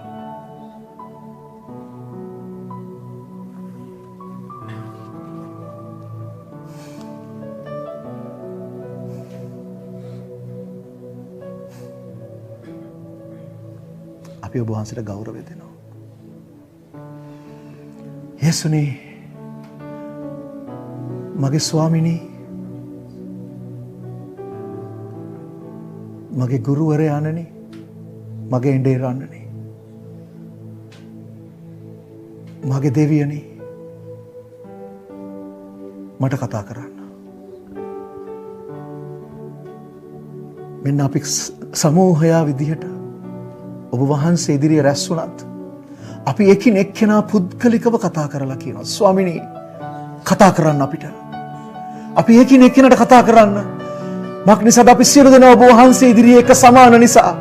අපි ඔබ වහන්සේට ගෞරවය දෙනවා. යේසුනි, මගේ ස්වාමිනී, මගේ ගුරුවරයාණනි, මගේ එඬේරාණනි, මගේ දෙවියනි, මට කතා කරන්න. මෙන්න අපි සමූහයා විදිහට ඔබ වහන්සේ ඉදිරියේ රැස් වුණත් අපි එකින් එක්කෙනා පුද්ගලිකව කතා කරලා කියනවා, ස්වාමිනී කතා කරන්න අපිට. අපි එකින් එක්කෙනාට කතා කරන්න. මක් නිසාද? අපි සියලු දෙනා ඔබ වහන්සේ ඉදිරියේ එක සමාන නිසා.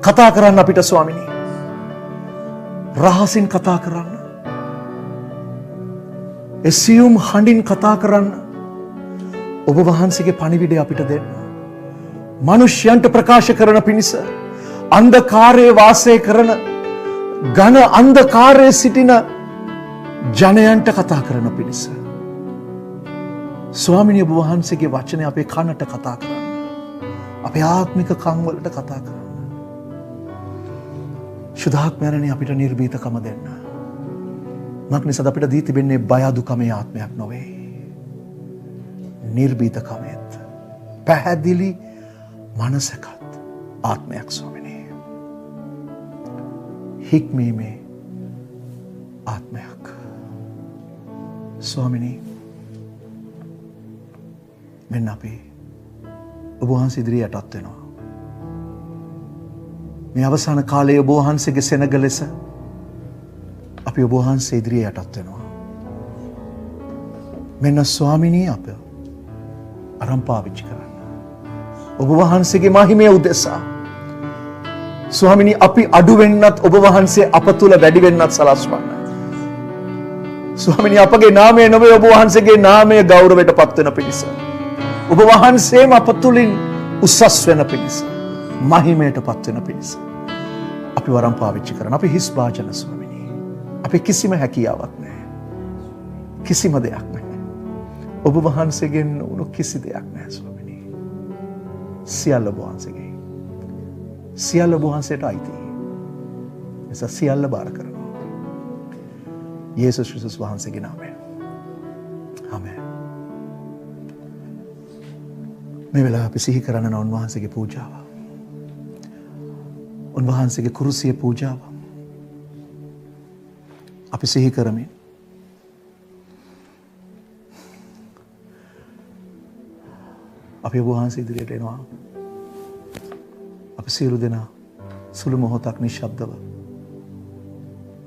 කතා කරන්න අපිට ස්වාමිනී. රහසින් කතා කරන්න. ඒ සියුම් හඬින් කතා කරන්න. ඔබ වහන්සේගේ පණිවිඩය අපිට දෙන්න. මිනිස්යන්ට ප්‍රකාශ කරන පිණිස, අන්ධකාරයේ වාසය කරන, ඝන අන්ධකාරයේ සිටින ජනයන්ට කතා කරන පිණිස ස්වාමිනී ඔබ වහන්සේගේ වචනය අපේ කනට කතා කරන්න. අපේ ආත්මික කන් වලට කතා කරන්න. ශුද්ධාත්මයනි, අපිට නිර්භීතකම දෙන්න. මක් නිසාද? අපිට දී තිබෙන්නේ බය අදුකමේ ආත්මයක් නොවේ. නිර්භීතකමෙත් පැහැදිලි මනසකත් ආත්මයක් ස්වාමිනී. හික්මීමේ ආත්මයක් ස්වාමිනී. මෙන්න අපි ඔබ වහන්සේ ඉදිරියට යටත් වෙනවා. මේ අවසාන කාලයේ ඔබ වහන්සේගේ සෙනග ලෙස අපි ඔබ වහන්සේ ඉදිරියේ යටත් වෙනවා. මෙන්න ස්වාමිනී, අප අරන් පාවිච්චි කරන්න. ඔබ වහන්සේගේ මහිමය උදෙසා ස්වාමිනී, අපි අඩු වෙන්නත් ඔබ වහන්සේ අප තුල වැඩි වෙන්නත් සලස්වන්න. ස්වාමිනී, අපගේ නාමය නොවේ, ඔබ වහන්සේගේ නාමය ගෞරවයට පත් වෙන පිණිස, ඔබ වහන්සේම අප තුලින් උසස් වෙන පිණිස, මහිමයට පත් වෙන පිණිස අපි වරම් පාවිච්චි කරන. අපි හිස් වාචන ස්වාමිනී, අපි කිසිම හැකියාවක් නැහැ, කිසිම දෙයක් නැහැ. ඔබ වහන්සේගෙන් උණු කිසි දෙයක් නැහැ ස්වාමිනී. සියල්ල ඔබ වහන්සේගේ, සියල්ල ඔබ වහන්සේට අයිතියි. එසා සියල්ල බාර කරනවා යේසුස් ක්‍රිස්තුස් වහන්සේගේ නාමයෙන්. ආමෙන්. මේ වෙලාව අපි සිහි කරන්න උන්වහන්සේගේ පූජාව, උන්වහන්සේගේ කුරුසිය පූජාව, අපි සිහි කරමින් අපි ඔබ වහන්සේ ඉදිරියට එනවා. අපි සියලු දෙනා සුළු මොහොතක් නිශ්ශබ්දව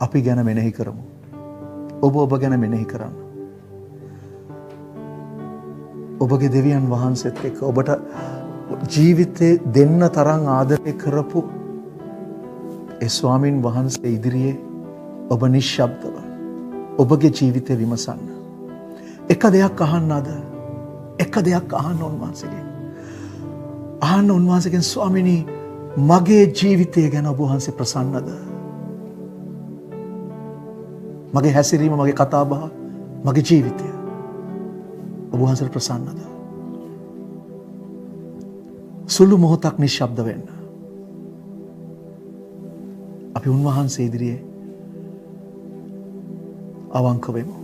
අපි ගැන මෙනෙහි කරමු. ඔබ ගැන මෙනෙහි කරන්න. ඔබගේ දෙවියන් වහන්සේත් එක්ක ඔබට ජීවිතේ දෙන්න තරම් ආදරය කරපු ඒ ස්වාමින් වහන්සේ ඉදිරියේ ඔබ නිශ්ශබ්දව ඔබගේ ජීවිතේ විමසන්න. එක දෙයක් අහන්න අද. එක දෙයක් අහන්න උන්වහන්සේගෙන්. අහන්න උන්වහන්සේගෙන් ස්වාමිනී මගේ ජීවිතය ගැන ඔබ වහන්සේ ප්‍රසන්නද? මගේ හැසිරීම, මගේ කතාබහ, මගේ ජීවිතය ඔබ වහන්සේට ප්‍රසන්නද? සුළු මොහොතක් නිශ්ශබ්ද වෙන්න. අපි උන්වහන්සේ ඉදිරියේ අවංක වෙමු.